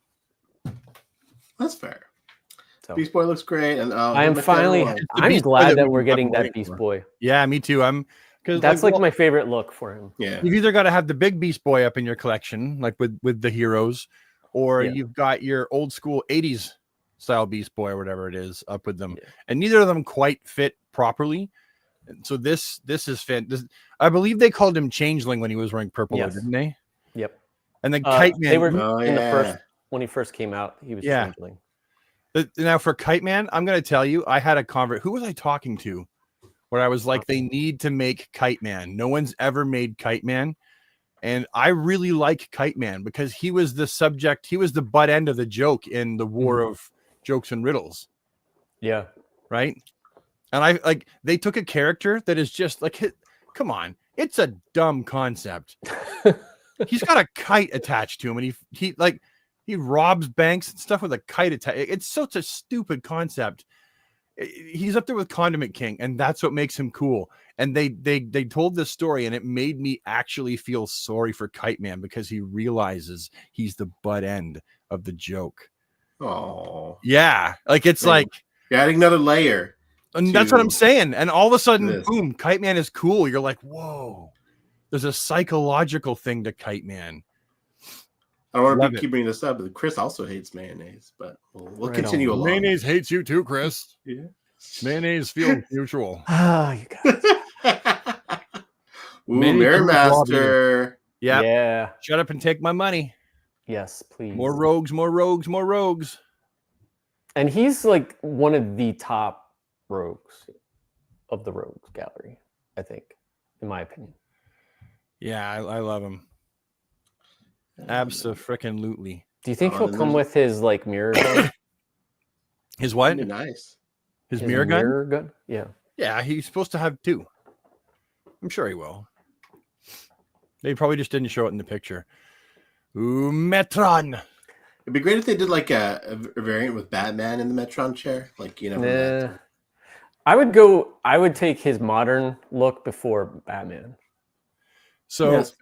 Speaker 1: that's fair.
Speaker 2: So.
Speaker 1: Beast Boy looks great, and
Speaker 2: I'm glad that we're getting that Beast Boy.
Speaker 3: Yeah, me too.
Speaker 2: That's like my favorite look for him.
Speaker 1: Yeah,
Speaker 3: you've either got to have the big Beast Boy up in your collection, like with the heroes, or you've got your old school 80s style Beast Boy or whatever it is up with them, and neither of them quite fit properly. So this is fit. I believe they called him Changeling when he was wearing purple, didn't they?
Speaker 2: Yep.
Speaker 3: And then Kite Man.
Speaker 2: They were in the first when he first came out. He was Changeling.
Speaker 3: Now for Kite Man, I'm going to tell you, I had a convert. Who was I talking to? Where I was like, they need to make Kite Man. No one's ever made Kite Man. And I really like Kite Man because he was the subject. He was the butt end of the joke in the war of jokes and riddles.
Speaker 2: Yeah.
Speaker 3: Right. And they took a character that is just like, come on, it's a dumb concept. He's got a kite attached to him and he robs banks and stuff with a kite attached. It's such a stupid concept. He's up there with Condiment King, and that's what makes him cool. And they told this story, and it made me actually feel sorry for Kite Man because he realizes he's the butt end of the joke.
Speaker 1: Oh,
Speaker 3: yeah, like it's like
Speaker 1: you're adding another layer.
Speaker 3: And that's what I'm saying. And all of a sudden, boom, Kite Man is cool. You're like, whoa, there's a psychological thing to Kite Man.
Speaker 1: I don't want to keep bringing this up, but Chris also hates mayonnaise, but we'll continue along.
Speaker 3: Mayonnaise hates you too, Chris. Yeah. Mayonnaise feels mutual.
Speaker 2: Ah, you guys.
Speaker 1: Ooh, Mirror Master.
Speaker 3: Yep.
Speaker 2: Yeah.
Speaker 3: Shut up and take my money.
Speaker 2: Yes, please.
Speaker 3: More rogues, more rogues, more rogues.
Speaker 2: And he's like one of the top rogues of the rogues gallery, I think, in my opinion.
Speaker 3: Yeah, I love him. Abso-freaking-lutely.
Speaker 2: Do you think he'll come with his like mirror gun?
Speaker 3: His what?
Speaker 1: Nice.
Speaker 3: His mirror gun?
Speaker 2: Mirror gun? Yeah.
Speaker 3: Yeah, he's supposed to have 2. I'm sure he will. They probably just didn't show it in the picture. Ooh, Metron.
Speaker 1: It'd be great if they did like a variant with Batman in the Metron chair. Like, you know.
Speaker 2: Nah. I would take his modern look before Batman.
Speaker 3: So
Speaker 1: Yes.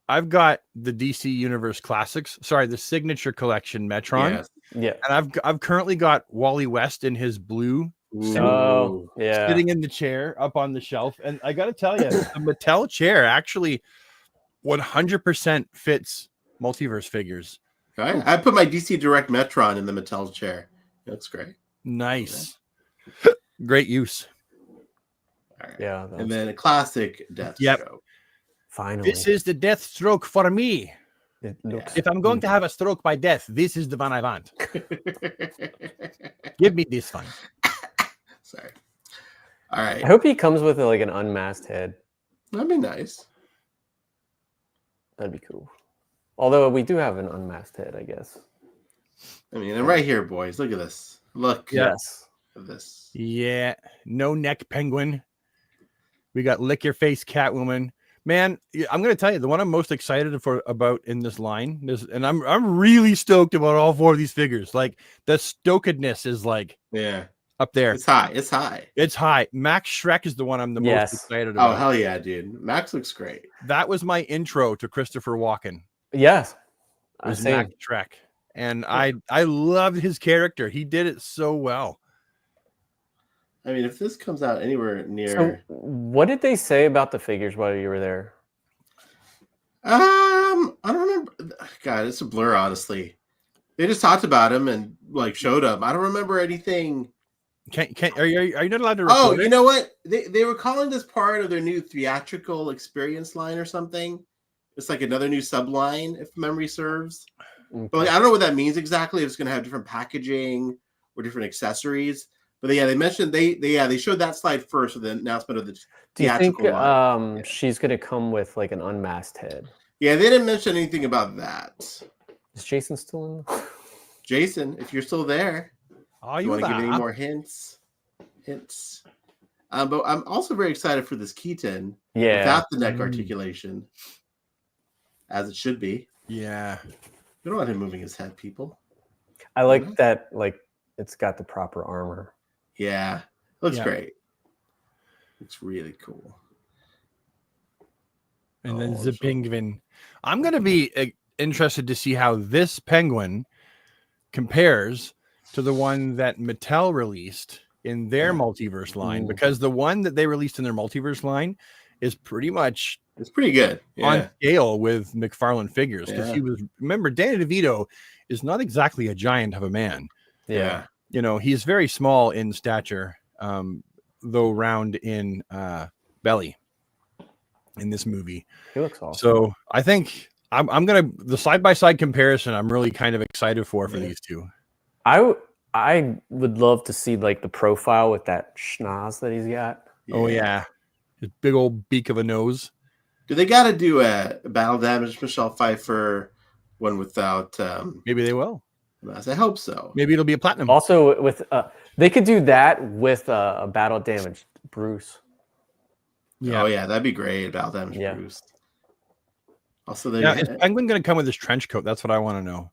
Speaker 3: I've got the DC Universe Classics. Sorry, the Signature Collection Metron.
Speaker 1: Yes.
Speaker 2: Yeah.
Speaker 3: And I've currently got Wally West in his blue suit,
Speaker 2: Oh, yeah.
Speaker 3: sitting in the chair up on the shelf. And I got to tell you, the Mattel chair actually 100% fits Multiverse figures.
Speaker 1: I put my DC Direct Metron in the Mattel chair. It looks great.
Speaker 3: Nice. Great use.
Speaker 1: All right.
Speaker 2: Yeah.
Speaker 1: And then a classic Deathstroke.
Speaker 3: Yep.
Speaker 2: Finally.
Speaker 3: This is the death stroke for me.
Speaker 2: It looks
Speaker 3: If I'm going to have a stroke by death, this is the one I want. Give me this one.
Speaker 1: Sorry. All right.
Speaker 2: I hope he comes with like an unmasked head.
Speaker 1: That'd be nice.
Speaker 2: That'd be cool. Although we do have an unmasked head, I guess.
Speaker 1: I mean, and right here, boys. Look at this. Look
Speaker 2: Yes.
Speaker 1: at this.
Speaker 3: Yeah. No neck penguin. We got lick your face Catwoman. Man, I'm going to tell you the one I'm most excited about in this line is, and I'm really stoked about all 4 of these figures. Like the stokedness is like up there.
Speaker 1: It's high. It's high.
Speaker 3: It's high. Max Shrek is the one I'm the most excited about.
Speaker 1: Oh, hell yeah, dude. Max looks great.
Speaker 3: That was my intro to Christopher Walken.
Speaker 2: Yes.
Speaker 3: Was Max Shrek. And I loved his character. He did it so well.
Speaker 1: I mean, if this comes out anywhere near...
Speaker 2: So what did they say about the figures while you were there?
Speaker 1: I don't remember. God, it's a blur, honestly. They just talked about him and like showed him. I don't remember anything.
Speaker 3: Are you not allowed to
Speaker 1: Oh,
Speaker 3: record
Speaker 1: you
Speaker 3: it?
Speaker 1: know what? They were calling this part of their new theatrical experience line or something. It's like another new subline, if memory serves.
Speaker 2: Okay.
Speaker 1: But like, I don't know what that means exactly. If it's going to have different packaging or different accessories. But yeah, they mentioned they showed that slide first with the announcement of the
Speaker 2: Do you think
Speaker 1: theatrical line.
Speaker 2: she's gonna come with like an unmasked head?
Speaker 1: Yeah, they didn't mention anything about that.
Speaker 2: Is Jason still in?
Speaker 1: Jason, if you're still there,
Speaker 3: Are
Speaker 1: you
Speaker 3: you
Speaker 1: want to give any
Speaker 3: there?
Speaker 1: more hints? But I'm also very excited for this Keaton without the neck articulation, as it should be.
Speaker 3: Yeah.
Speaker 1: We don't want him moving his head, people.
Speaker 2: I like that. Like it's got the proper armor.
Speaker 1: Yeah, looks great. It's really cool.
Speaker 3: And then the penguin. I'm going to be interested to see how this penguin compares to the one that Mattel released in their multiverse line, because the one that they released in their multiverse line is pretty much
Speaker 1: it's pretty good
Speaker 3: on scale with McFarlane figures, because he was, remember, Danny DeVito is not exactly a giant of a man.
Speaker 1: Yeah.
Speaker 3: You know, he's very small in stature, though round in belly in this movie.
Speaker 2: He looks awesome.
Speaker 3: So I think I'm gonna, the side-by-side comparison I'm really kind of excited for these two.
Speaker 2: I would love to see like the profile with that schnoz that he's got.
Speaker 3: Oh yeah, his big old beak of a nose.
Speaker 1: Do they got to do a battle damage Michelle Pfeiffer one without?
Speaker 3: Maybe they will.
Speaker 1: I hope so.
Speaker 3: Maybe it'll be a platinum.
Speaker 2: Also, with they could do that with a battle damage Bruce.
Speaker 1: Yeah. Oh yeah, that'd be great. Battle damage Bruce. Also,
Speaker 3: is Penguin going to come with his trench coat? That's what I want to know.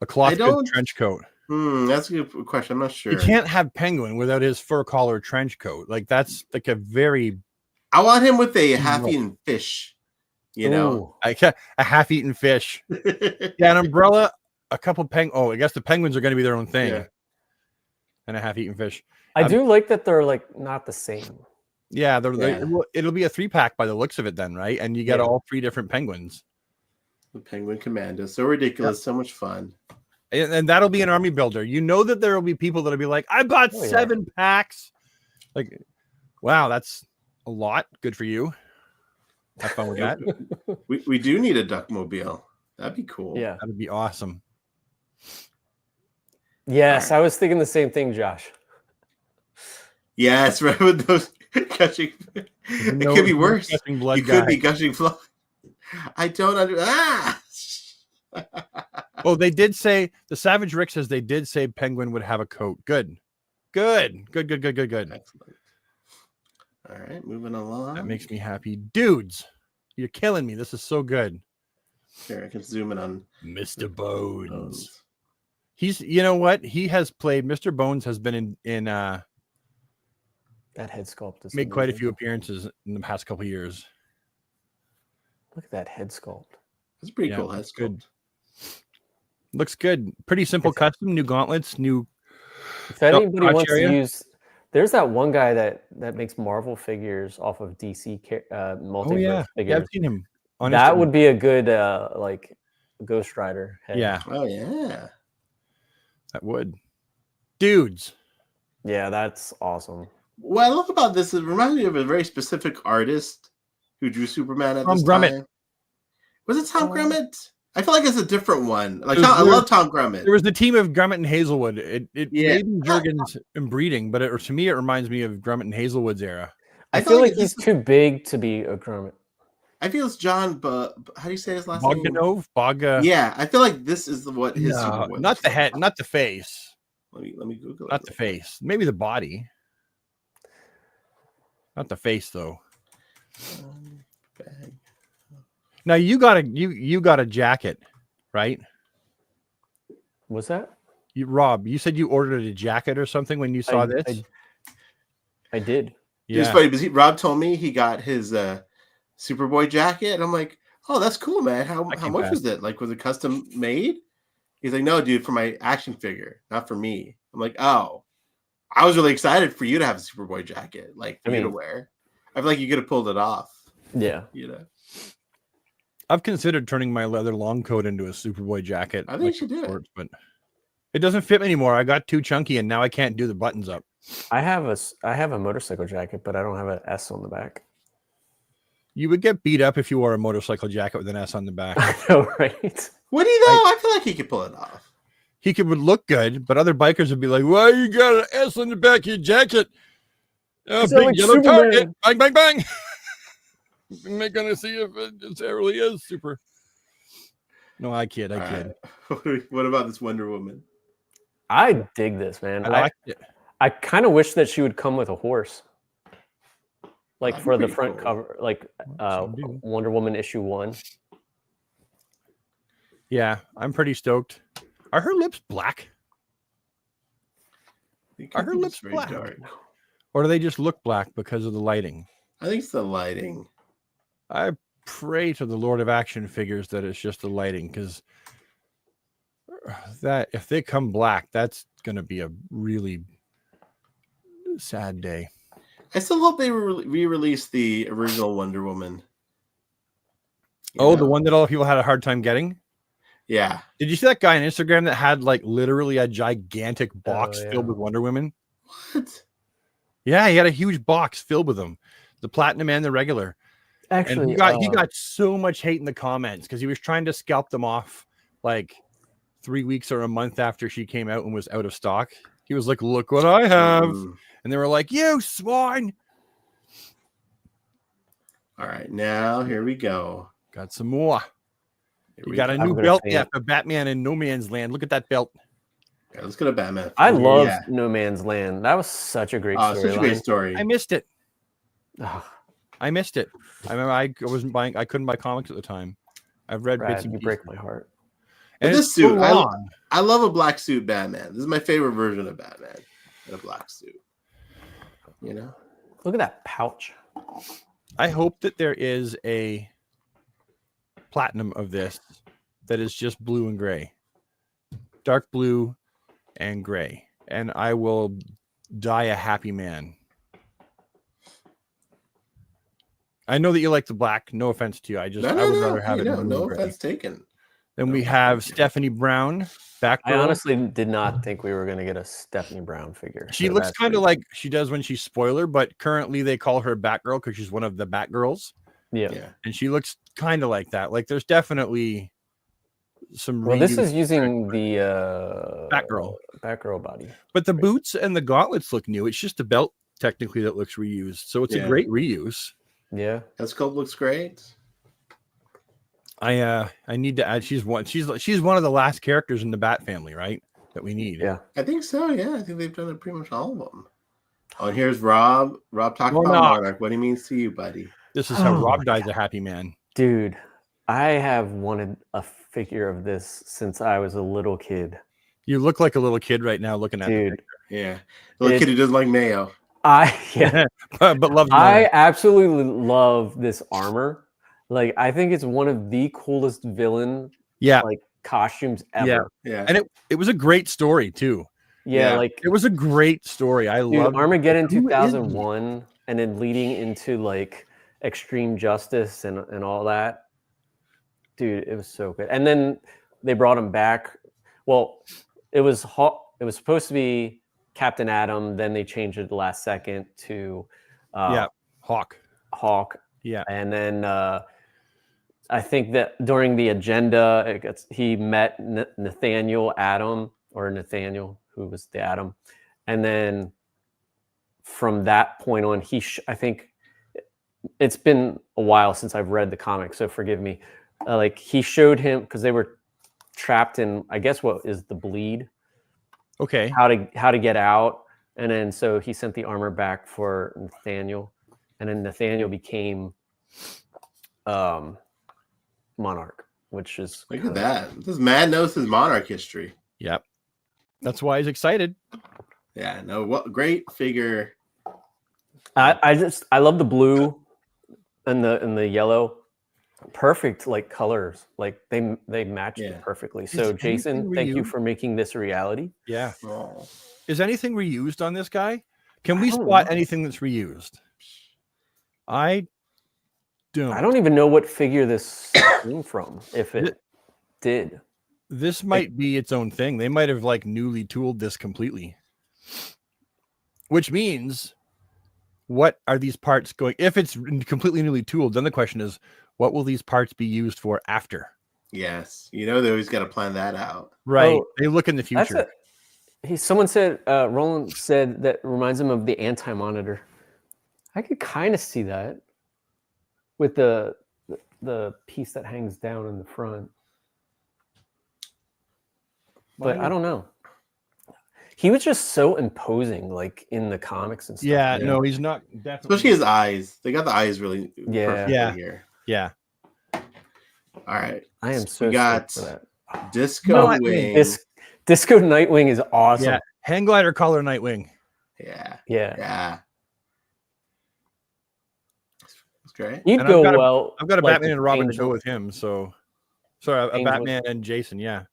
Speaker 3: A cloth trench coat.
Speaker 1: That's a good question. I'm not sure.
Speaker 3: You can't have Penguin without his fur collar trench coat. Like that's like a very.
Speaker 1: I want him with a half-eaten fish. You know,
Speaker 3: a half-eaten fish. Yeah, an umbrella. A couple I guess the penguins are going to be their own thing. Yeah. And a half-eaten fish.
Speaker 2: I do like that they're like not the same.
Speaker 3: Yeah, it'll be a 3-pack by the looks of it then, right? And you get all 3 different penguins.
Speaker 1: The Penguin Commando. So ridiculous. So much fun.
Speaker 3: And that'll be an army builder. You know that there will be people that'll be like, I bought 7 packs. Like, wow, that's a lot. Good for you. Have fun with that.
Speaker 1: we do need a Duckmobile. That'd be cool.
Speaker 2: Yeah.
Speaker 3: That'd be awesome.
Speaker 2: Yes, I was thinking the same thing, Josh.
Speaker 1: Yes, right, with those gushing. It could be worse. You could be gushing blood. I don't understand.
Speaker 3: Oh, they did say, the Savage Rick says they did say Penguin would have a coat. Good. Excellent.
Speaker 1: All right, moving along.
Speaker 3: That makes me happy. Dudes, you're killing me. This is so good.
Speaker 1: Here, I can zoom in on
Speaker 3: Mr. Bones. He's, you know what? He has played, Mr. Bones has been in
Speaker 2: That head sculpt is
Speaker 3: made quite a
Speaker 2: amazing.
Speaker 3: few appearances in the past couple of years.
Speaker 2: Look at that head sculpt.
Speaker 1: That's pretty
Speaker 3: Yeah,
Speaker 1: cool.
Speaker 3: looks
Speaker 1: That's
Speaker 3: good.
Speaker 1: good.
Speaker 3: Looks good. Pretty simple custom, new gauntlets, new.
Speaker 2: If anybody
Speaker 3: crotch
Speaker 2: wants
Speaker 3: area.
Speaker 2: to use, there's that one guy that makes Marvel figures off of DC multiverse
Speaker 3: Oh yeah,
Speaker 2: figures.
Speaker 3: I've seen him. On
Speaker 2: That
Speaker 3: Instagram.
Speaker 2: would be a good like Ghost Rider head.
Speaker 3: Yeah,
Speaker 1: Oh yeah.
Speaker 3: that would. Dudes.
Speaker 2: Yeah, that's awesome.
Speaker 1: What I love about this is it reminds me of a very specific artist who drew Superman at
Speaker 3: Tom
Speaker 1: this
Speaker 3: Grummett.
Speaker 1: time. Was it Tom Grummett? I feel like it's a different one. Like
Speaker 3: It was
Speaker 1: I
Speaker 3: weird.
Speaker 1: love Tom Grummett.
Speaker 3: There was the team of Grummett and Hazelwood. It
Speaker 1: Yeah.
Speaker 3: may be Jurgens and Breeding, but to me, it reminds me of Grummett and Hazelwood's era.
Speaker 2: I feel like he's too big to be a Gromit.
Speaker 1: I feel it's John, but how do you say his last name?
Speaker 3: Bogdanov?
Speaker 1: Yeah, I feel like this is what his
Speaker 3: No,
Speaker 1: Superboy
Speaker 3: not
Speaker 1: looks
Speaker 3: the
Speaker 1: like.
Speaker 3: head, not the face.
Speaker 1: Let me Google it.
Speaker 3: Not the face. Maybe the body. Not the face though.
Speaker 1: Bag.
Speaker 3: Now you got a jacket, right?
Speaker 2: What's that?
Speaker 3: Rob, you said you ordered a jacket or something when you saw this.
Speaker 2: I did.
Speaker 1: Yeah. It's funny because Rob told me he got his Superboy jacket, and I'm like, "Oh, that's cool, man. How much was it? Like, was it custom made?" He's like, "No, dude, for my action figure, not for me." I'm like, "Oh, I was really excited for you to have a Superboy jacket, like for you to wear. I feel like you could have pulled it off."
Speaker 2: Yeah,
Speaker 1: you know.
Speaker 3: I've considered turning my leather long coat into a Superboy jacket.
Speaker 1: I think you should do it,
Speaker 3: but it doesn't fit me anymore. I got too chunky, and now I can't do the buttons up.
Speaker 2: I have a motorcycle jacket, but I don't have an S on the back.
Speaker 3: You would get beat up if you wore a motorcycle jacket with an S on the back.
Speaker 2: I know, right?
Speaker 1: What do you know? I feel like he could pull it off.
Speaker 3: He would look good, but other bikers would be like, "Why you got an S on the back of your jacket? Oh, big
Speaker 2: like
Speaker 3: yellow
Speaker 2: Superman.
Speaker 3: target! Bang, bang, bang!" I'm not gonna see if it really is super. No, I kid.
Speaker 1: Right. What about this Wonder Woman?
Speaker 2: I dig this, man.
Speaker 3: I like it.
Speaker 2: I kind of wish that she would come with a horse, like
Speaker 1: That'd
Speaker 2: for
Speaker 1: be
Speaker 2: the front
Speaker 1: cool.
Speaker 2: cover, like Wonder Woman issue 1.
Speaker 3: Yeah, I'm pretty stoked. Are her lips black? Are her lips
Speaker 1: very
Speaker 3: black?
Speaker 1: dark?
Speaker 3: Or do they just look black because of the lighting?
Speaker 1: I think it's the lighting.
Speaker 3: I pray to the Lord of Action Figures that it's just the lighting, because that if they come black, that's going to be a really sad day.
Speaker 1: I still hope they re-release the original Wonder Woman.
Speaker 3: The one that all people had a hard time getting?
Speaker 1: Yeah.
Speaker 3: Did you see that guy on Instagram that had like literally a gigantic box filled with Wonder Women?
Speaker 1: What?
Speaker 3: Yeah, he had a huge box filled with them. The platinum and the regular.
Speaker 2: Actually,
Speaker 3: and he got so much hate in the comments because he was trying to scalp them off like 3 weeks or a month after she came out and was out of stock. He was like, "Look what I have." And they were like, "You swine."
Speaker 1: All right, now here we go.
Speaker 3: Got some more.
Speaker 1: Here
Speaker 3: You
Speaker 1: we
Speaker 3: got a
Speaker 1: go.
Speaker 3: new belt for Batman in No Man's Land. Look at that belt.
Speaker 1: Yeah, let's go to Batman.
Speaker 2: I love No Man's Land. That was such a great story.
Speaker 1: Such a great story.
Speaker 3: I missed it.
Speaker 2: Oh,
Speaker 3: I missed it. I remember I wasn't buying. I couldn't buy comics at the time. I've read bits and
Speaker 2: you
Speaker 3: pieces.
Speaker 2: break my heart.
Speaker 1: And
Speaker 3: And
Speaker 1: this
Speaker 3: it's so
Speaker 1: suit,
Speaker 3: long.
Speaker 1: I love a black suit Batman. This is my favorite version of Batman in a black suit. You know?
Speaker 2: Look at that pouch.
Speaker 3: I hope that there is a platinum of this that is just blue and gray, dark blue and gray, and I will die a happy man. I know that you like the black. No offense to you. I would rather have it.
Speaker 1: No offense taken.
Speaker 3: Then we have Stephanie Brown.
Speaker 2: I honestly did not think we were going to get a Stephanie Brown figure.
Speaker 3: She looks kind of like she does when she's Spoiler, but currently they call her Batgirl because she's one of the Batgirls.
Speaker 2: Yeah.
Speaker 3: And she looks kind of like that. Like there's definitely some.
Speaker 2: Well, this is using the Batgirl body.
Speaker 3: But the boots and the gauntlets look new. It's just the belt technically that looks reused. So it's a great reuse.
Speaker 2: Yeah.
Speaker 1: That sculpt looks great.
Speaker 3: I need to add she's one of the last characters in the Bat family, right? That we need.
Speaker 2: Yeah.
Speaker 1: I think so, yeah. I think they've done it pretty much all of them. Oh, and here's Rob. Rob talking about
Speaker 3: Monarch.
Speaker 1: Monarch. What he means to you, buddy.
Speaker 3: This is how
Speaker 2: Oh
Speaker 3: Rob
Speaker 2: my
Speaker 3: dies a happy man.
Speaker 2: Dude, I have wanted a figure of this since I was a little kid.
Speaker 3: You look like a little kid right now looking at
Speaker 2: Dude,
Speaker 1: Yeah. The little kid who doesn't like mayo.
Speaker 2: yeah,
Speaker 3: but loves
Speaker 2: I
Speaker 3: Monarch.
Speaker 2: absolutely love this armor. Like, I think it's one of the coolest villain
Speaker 3: Yeah.
Speaker 2: like costumes ever.
Speaker 1: Yeah.
Speaker 3: And it was a great story too.
Speaker 2: Yeah,
Speaker 1: Yeah.
Speaker 2: like
Speaker 3: It was a great story. I
Speaker 2: dude,
Speaker 3: love
Speaker 2: Armageddon
Speaker 3: Who is he?
Speaker 2: 2001 and then leading into like Extreme Justice and all that. Dude, it was so good. And then they brought him back. Well, it was supposed to be Captain Atom, then they changed it at the last second to
Speaker 3: Hawk.
Speaker 2: Hawk.
Speaker 3: Yeah.
Speaker 2: And then I think that during the agenda, he met Nathaniel, who was the Atom. And then from that point on, I think it's been a while since I've read the comic, so forgive me. Like he showed him, because they were trapped in, I guess, what is the bleed?
Speaker 3: Okay.
Speaker 2: How to get out. And then so he sent the armor back for Nathaniel. And then Nathaniel became Monarch, which is
Speaker 1: Look at that. This man knows his Monarch history.
Speaker 3: Yep. That's why he's excited.
Speaker 1: Yeah, no, what great figure.
Speaker 2: I love the blue and the yellow. Perfect like colors. Like they matched it perfectly. So Jason, thank you for making this a reality.
Speaker 3: Yeah.
Speaker 1: Oh.
Speaker 3: Is anything reused on this guy? Can we spot anything that's reused? I don't
Speaker 2: even know what figure this came from, if it did.
Speaker 3: This might be its own thing. They might have like newly tooled this completely. Which means, what are these parts going? If it's completely newly tooled, then the question is, what will these parts be used for after?
Speaker 1: Yes, they always got to plan that out.
Speaker 3: Right.
Speaker 2: Oh,
Speaker 3: they look in the future.
Speaker 2: Someone said, Roland said that reminds him of the Anti-Monitor. I could kind of see that with the piece that hangs down in the front. But I don't know. He was just so imposing, like in the comics and stuff.
Speaker 3: Yeah, no, he's not. Definitely.
Speaker 1: Especially his eyes. They got the eyes really perfectly here.
Speaker 3: Yeah.
Speaker 1: All right.
Speaker 2: I am so
Speaker 1: got
Speaker 2: for that.
Speaker 1: Disco Wing.
Speaker 2: Disco Nightwing is awesome.
Speaker 3: Yeah. Hang glider color Nightwing.
Speaker 1: Yeah.
Speaker 2: Yeah.
Speaker 1: It's great.
Speaker 2: You'd
Speaker 3: And
Speaker 2: go
Speaker 3: I've got a
Speaker 2: like
Speaker 3: Batman and Robin to
Speaker 2: Angel.
Speaker 3: go with him. So, sorry, a
Speaker 2: Angel.
Speaker 3: Batman and Jason. Yeah.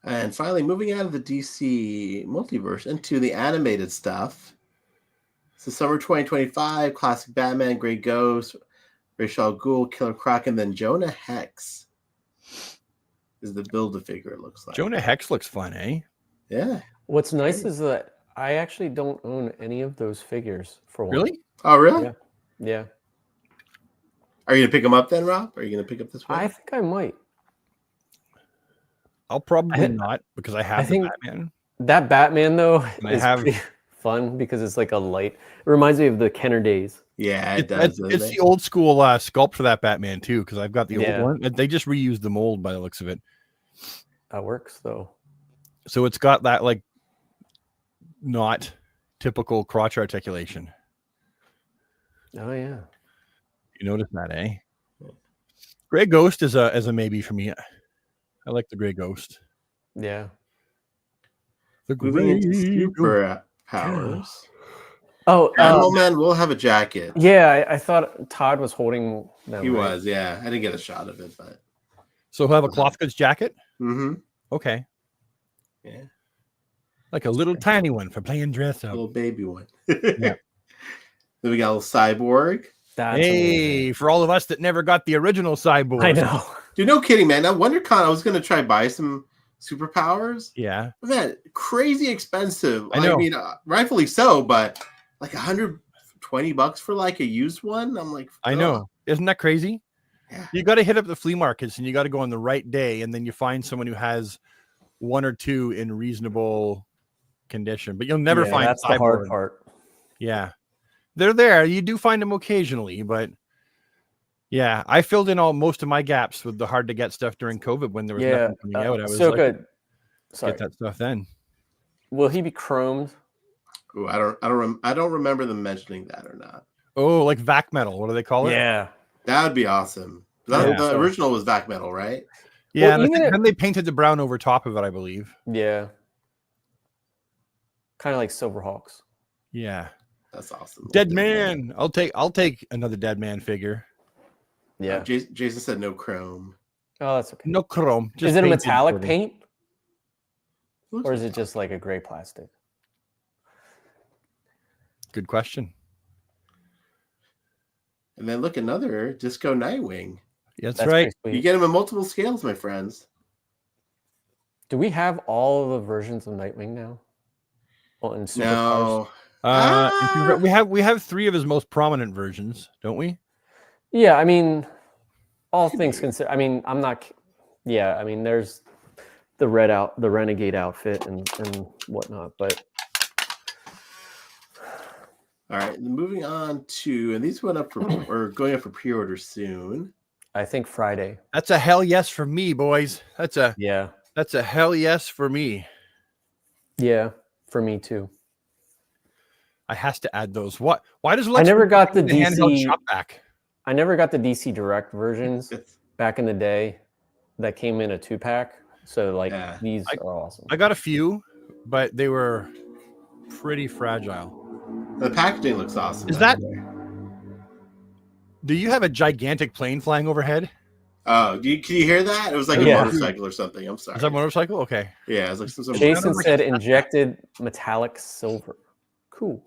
Speaker 1: And finally, moving out of the DC multiverse into the animated stuff. So summer 2025, classic Batman, Grey Ghost, Ra's al Ghul, Killer Croc, and then Jonah Hex is the Build-A-Figure, it looks like.
Speaker 3: Jonah Hex looks fun, eh?
Speaker 1: Yeah.
Speaker 2: What's nice is that I actually don't own any of those figures for one.
Speaker 3: Really?
Speaker 1: Oh, really?
Speaker 2: Yeah.
Speaker 1: Are you going to pick them up then, Rob? Are you going to pick up this one?
Speaker 2: I think I might.
Speaker 3: I'll probably not, because I have the Batman.
Speaker 2: That Batman, though,
Speaker 3: And
Speaker 2: is pretty fun because it's like a light. It reminds me of the Kenner days.
Speaker 1: Yeah, it does.
Speaker 3: It's the old school sculpt for that Batman, too, because I've got the
Speaker 2: Yeah.
Speaker 3: old one. They just reused the mold by the looks of it.
Speaker 2: That works, though.
Speaker 3: So it's got that, like, not typical crotch articulation.
Speaker 2: Oh, yeah.
Speaker 3: You notice that, eh? Grey Ghost is a maybe for me. I like the Grey Ghost.
Speaker 2: Yeah.
Speaker 3: The
Speaker 1: Moving into super powers.
Speaker 2: Oh,
Speaker 1: Animal Man will have a jacket.
Speaker 2: Yeah, I thought Todd was holding them.
Speaker 1: He
Speaker 2: right?
Speaker 1: was, yeah. I didn't get a shot of it, but.
Speaker 3: So he'll have a cloth goods jacket?
Speaker 1: Mm-hmm.
Speaker 3: Okay.
Speaker 1: Yeah.
Speaker 3: Like a little tiny one for playing dress up.
Speaker 1: Little baby one.
Speaker 3: Yeah.
Speaker 1: Then we got a little Cyborg.
Speaker 2: That's
Speaker 3: hey,
Speaker 2: amazing.
Speaker 3: for all of us that never got the original Cyborg.
Speaker 2: I know.
Speaker 1: Dude, no kidding, man. Now, WonderCon, I was going to try buy some superpowers.
Speaker 3: Yeah.
Speaker 1: But man, crazy expensive.
Speaker 3: I know.
Speaker 1: I mean, rightfully so, but like $120 for like a used one. I'm like,
Speaker 3: I know. Isn't that crazy?
Speaker 1: Yeah.
Speaker 3: You got to hit up the flea markets and you got to go on the right day, and then you find someone who has one or two in reasonable condition, but you'll never find
Speaker 2: that's
Speaker 3: Cyborg.
Speaker 2: the hard part.
Speaker 3: Yeah. They're there. You do find them occasionally, but yeah, I filled in most of my gaps with the hard to get stuff during COVID when there was nothing coming out. I was
Speaker 2: so
Speaker 3: like,
Speaker 2: good. Sorry.
Speaker 3: get that stuff then.
Speaker 2: Will he be chromed?
Speaker 1: Ooh, I don't remember them mentioning that or not.
Speaker 3: Oh, like vac metal. What do they call it?
Speaker 2: Yeah.
Speaker 1: That would be awesome.
Speaker 3: Yeah.
Speaker 1: The original was vac metal, right?
Speaker 3: Yeah,
Speaker 2: Well,
Speaker 3: and I
Speaker 2: even
Speaker 3: think then they painted the brown over top of it, I believe.
Speaker 2: Yeah. Kind of like Silverhawks.
Speaker 3: Yeah.
Speaker 1: That's awesome.
Speaker 3: Dead man. I'll take another dead man figure.
Speaker 2: Yeah.
Speaker 1: Jason said no chrome.
Speaker 2: Oh, that's okay.
Speaker 3: No chrome.
Speaker 2: Is it a
Speaker 3: painted
Speaker 2: metallic
Speaker 3: silver.
Speaker 2: paint?
Speaker 1: Looks
Speaker 2: Or is
Speaker 1: like
Speaker 2: it just like a gray plastic?
Speaker 3: Good question.
Speaker 1: And then look, another Disco Nightwing.
Speaker 3: That's
Speaker 2: That's
Speaker 3: right.
Speaker 2: pretty sweet.
Speaker 1: You get them in multiple scales, my friends.
Speaker 2: Do we have all the versions of Nightwing now? Well, in Supercars?
Speaker 1: No.
Speaker 3: We have 3 of his most prominent versions, don't we?
Speaker 2: Yeah, I mean, all things considered. I mean, I'm not. Yeah, I mean, there's the renegade outfit and whatnot, but
Speaker 1: All right, moving on to, and these went up for or going up for pre-order soon.
Speaker 2: I think Friday.
Speaker 3: That's a hell yes for me, boys. That's a hell yes for me.
Speaker 2: Yeah, for me too.
Speaker 3: I has to add those. Why does
Speaker 2: I never got the
Speaker 3: handheld
Speaker 2: DC
Speaker 3: shop back?
Speaker 2: I never got the DC Direct versions back in the day that came in a 2-pack. So like these are awesome.
Speaker 3: I got a few, but they were pretty fragile.
Speaker 1: The packaging looks awesome.
Speaker 3: Is that? Do you have a gigantic plane flying overhead?
Speaker 1: Oh, can you hear that? It was like a motorcycle or something. I'm sorry.
Speaker 3: Is that a motorcycle? Okay.
Speaker 1: Yeah, it's like some.
Speaker 2: Jason said injected metallic silver. Cool.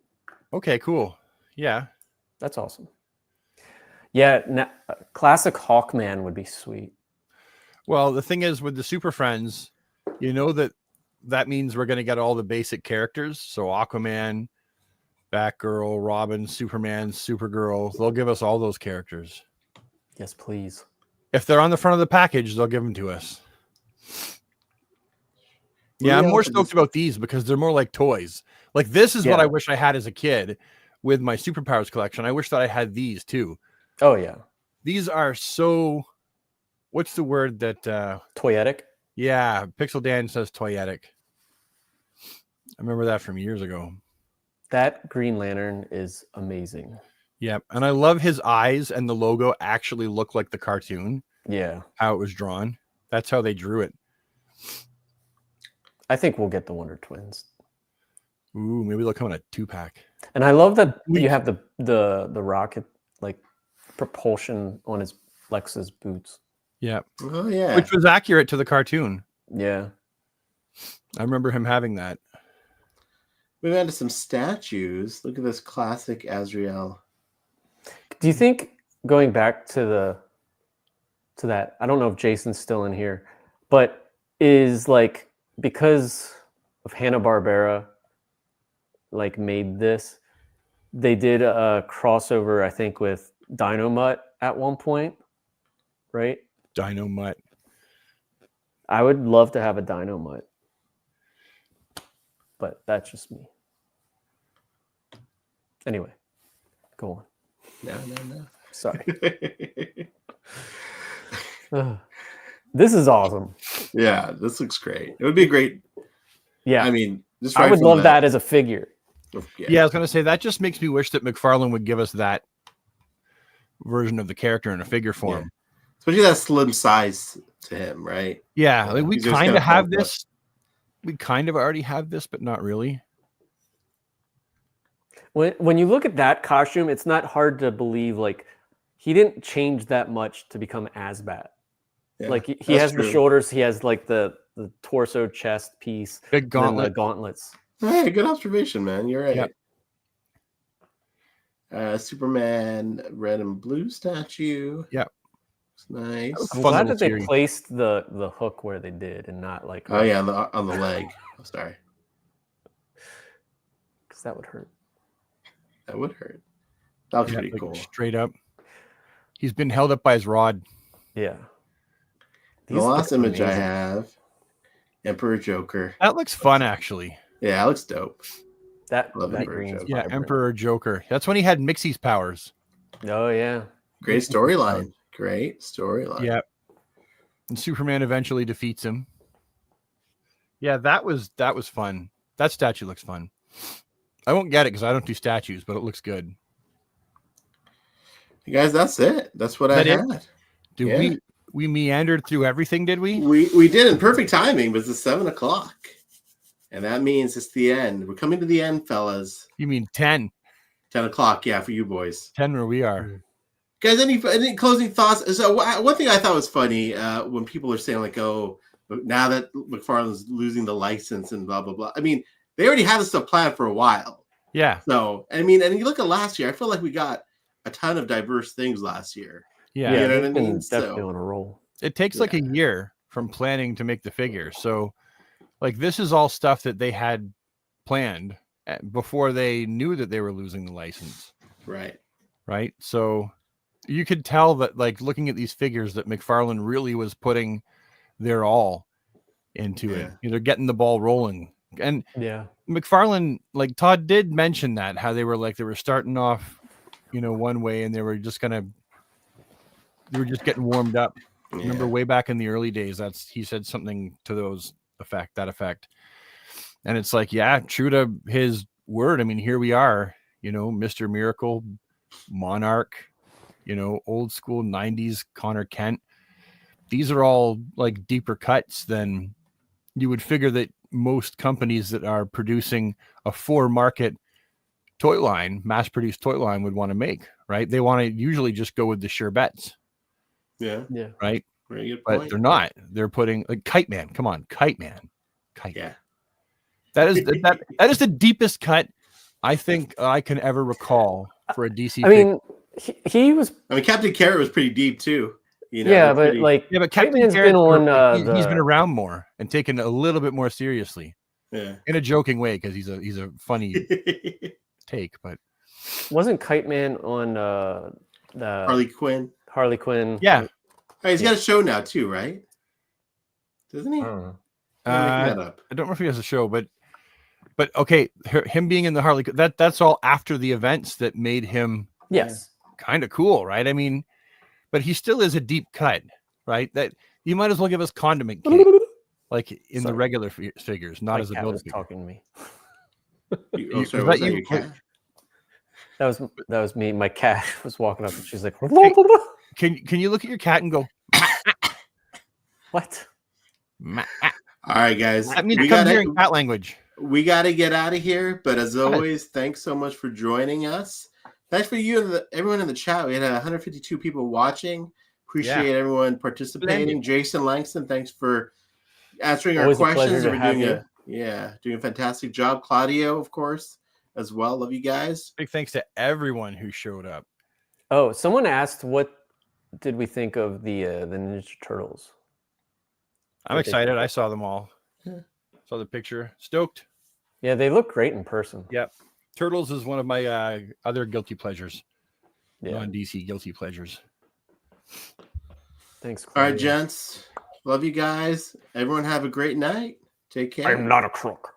Speaker 3: Okay, cool. Yeah.
Speaker 2: That's awesome. Yeah, classic Hawkman would be sweet.
Speaker 3: Well, the thing is with the Super Friends, you know that means we're going to get all the basic characters. So Aquaman, Batgirl, Robin, Superman, Supergirl, they'll give us all those characters.
Speaker 2: Yes, please.
Speaker 3: If they're on the front of the package, they'll give them to us. Yeah, I'm more stoked about these because they're more like toys. Like this is what I wish I had as a kid with my Superpowers collection. I wish that I had these too.
Speaker 2: Oh yeah.
Speaker 3: These are so, what's the word that
Speaker 2: toyetic?
Speaker 3: Yeah, Pixel Dan says toyetic. I remember that from years ago.
Speaker 2: That Green Lantern is amazing.
Speaker 3: Yep. And I love his eyes and the logo actually look like the cartoon.
Speaker 2: Yeah.
Speaker 3: How it was drawn. That's how they drew it.
Speaker 2: I think we'll get the Wonder Twins.
Speaker 3: Ooh, maybe they'll come in a 2-pack.
Speaker 2: And I love that you have the rocket like propulsion on his Lexus boots.
Speaker 3: Yeah.
Speaker 1: Oh yeah.
Speaker 3: Which was accurate to the cartoon.
Speaker 2: Yeah.
Speaker 3: I remember him having that.
Speaker 1: We've added some statues. Look at this classic Azrael.
Speaker 2: Do you think going back to that, I don't know if Jason's still in here, but is like because of Hanna-Barbera like made this, they did a crossover, I think, with Dynomutt at one point, right?
Speaker 3: Dynomutt.
Speaker 2: I would love to have a Dynomutt, but that's just me. Anyway, go on.
Speaker 1: No.
Speaker 2: Sorry. This is awesome.
Speaker 1: Yeah, this looks great. It would be great.
Speaker 2: Yeah.
Speaker 1: I mean, just
Speaker 2: I would love that as a figure.
Speaker 3: Yeah, I was going to say that just makes me wish that McFarlane would give us that version of the character in a figure form.
Speaker 1: Yeah. Especially that slim size to him, right?
Speaker 3: Yeah, like we kind of have this. We kind of already have this, but not really.
Speaker 2: When you look at that costume, it's not hard to believe like he didn't change that much to become Asbat. Yeah, like he has the shoulders, he has like the torso chest piece,
Speaker 3: big gauntlet,
Speaker 2: the gauntlets.
Speaker 1: Hey, good observation, man. You're right. Yep. Superman red and blue statue.
Speaker 3: Yep.
Speaker 1: It's nice.
Speaker 2: I'm glad that they placed the hook where they did and not like
Speaker 1: on the leg. Oh, sorry.
Speaker 2: Because that would hurt.
Speaker 1: That would hurt. That looks pretty cool.
Speaker 3: Straight up. He's been held up by his rod.
Speaker 2: Yeah.
Speaker 1: The last image I have, Emperor Joker.
Speaker 3: That looks fun, actually.
Speaker 1: Yeah, that looks dope.
Speaker 2: That
Speaker 1: Emperor Joker.
Speaker 3: Yeah, Emperor Joker. That's when he had Mixie's powers.
Speaker 2: Oh, yeah.
Speaker 1: Great storyline. Great storyline.
Speaker 3: Yeah. And Superman eventually defeats him. Yeah, that was fun. That statue looks fun. I won't get it because I don't do statues, but it looks good.
Speaker 1: You guys, that's it. That's what I had.
Speaker 3: Did we meandered through everything, did we?
Speaker 1: We did in perfect timing, but it's 7:00. And that means it's the end. We're coming to the end, fellas.
Speaker 3: You mean 10?
Speaker 1: 10:00, yeah, for you boys.
Speaker 3: 10 where we are.
Speaker 1: Guys, any closing thoughts? So one thing I thought was funny when people are saying like, "Oh, now that McFarlane's losing the license and blah blah blah." I mean, they already had this stuff planned for a while.
Speaker 3: Yeah.
Speaker 1: So I mean, and you look at last year, I feel like we got a ton of diverse things last year.
Speaker 3: Yeah,
Speaker 1: you know what I mean.
Speaker 2: Definitely on a roll.
Speaker 3: It takes like a year from planning to make the figure. So, like, this is all stuff that they had planned before they knew that they were losing the license.
Speaker 1: Right.
Speaker 3: Right. So you could tell that, like, looking at these figures, that McFarlane really was putting their all into it. You know, they're getting the ball rolling. And McFarlane, like Todd did mention that, how they were starting off, you know, one way, and they were just getting warmed up. Yeah. Remember way back in the early days, he said something to that effect. And it's like, yeah, true to his word. I mean, here we are, you know, Mr. Miracle, Monarch, you know, old school 90s Connor Kent. These are all like deeper cuts than you would figure that most companies that are producing a for market toy line, mass produced toy line, would want to make, right? They want to usually just go with the sure bets.
Speaker 1: Yeah.
Speaker 3: Right.
Speaker 1: Very good
Speaker 3: but
Speaker 1: point.
Speaker 3: They're not. They're putting like Kite Man. Come on, Kite Man.
Speaker 1: Yeah.
Speaker 3: That is the deepest cut I think I can ever recall for a DC.
Speaker 2: I mean, he was.
Speaker 1: I mean, Captain Carrot was pretty deep too. You know,
Speaker 2: yeah, but
Speaker 3: Captain Carrot's
Speaker 2: been on.
Speaker 3: He's been around more and taken a little bit more seriously.
Speaker 1: Yeah,
Speaker 3: in a joking way, because he's a funny take. But
Speaker 2: wasn't Kite Man on the
Speaker 1: Harley Quinn?
Speaker 2: Harley Quinn.
Speaker 3: Yeah.
Speaker 1: Oh, he's got a show now too, right? Doesn't he?
Speaker 2: I don't know.
Speaker 3: I don't know if he has a show, but okay, him being in the Harley, that's all after the events that made him kind of cool, right? I mean, but he still is a deep cut, right? That you might as well give us Condiment King, like in the regular figures, not as a build figure.
Speaker 2: Talking to me. That was me. My cat was walking up and she's like,
Speaker 3: Can you look at your cat and go,
Speaker 2: what?
Speaker 1: All right, guys.
Speaker 3: That means I'm hearing cat language.
Speaker 1: We got to get out of here. But as always, thanks so much for joining us. Thanks for you and everyone in the chat. We had 152 people watching. Appreciate everyone participating. Jason Langston, thanks for answering our questions. We're doing a fantastic job. Claudio, of course, as well. Love you guys.
Speaker 3: Big thanks to everyone who showed up.
Speaker 2: Oh, someone asked, what did we think of the Ninja Turtles?
Speaker 3: I'm excited. I saw them all. Yeah. Saw the picture. Stoked.
Speaker 2: Yeah, they look great in person.
Speaker 3: Yep. Turtles is one of my other guilty pleasures.
Speaker 2: Yeah.
Speaker 3: Non-DC guilty pleasures.
Speaker 2: Thanks,
Speaker 1: Claudia. All right, gents. Love you guys. Everyone have a great night. Take care.
Speaker 2: I'm not a crook.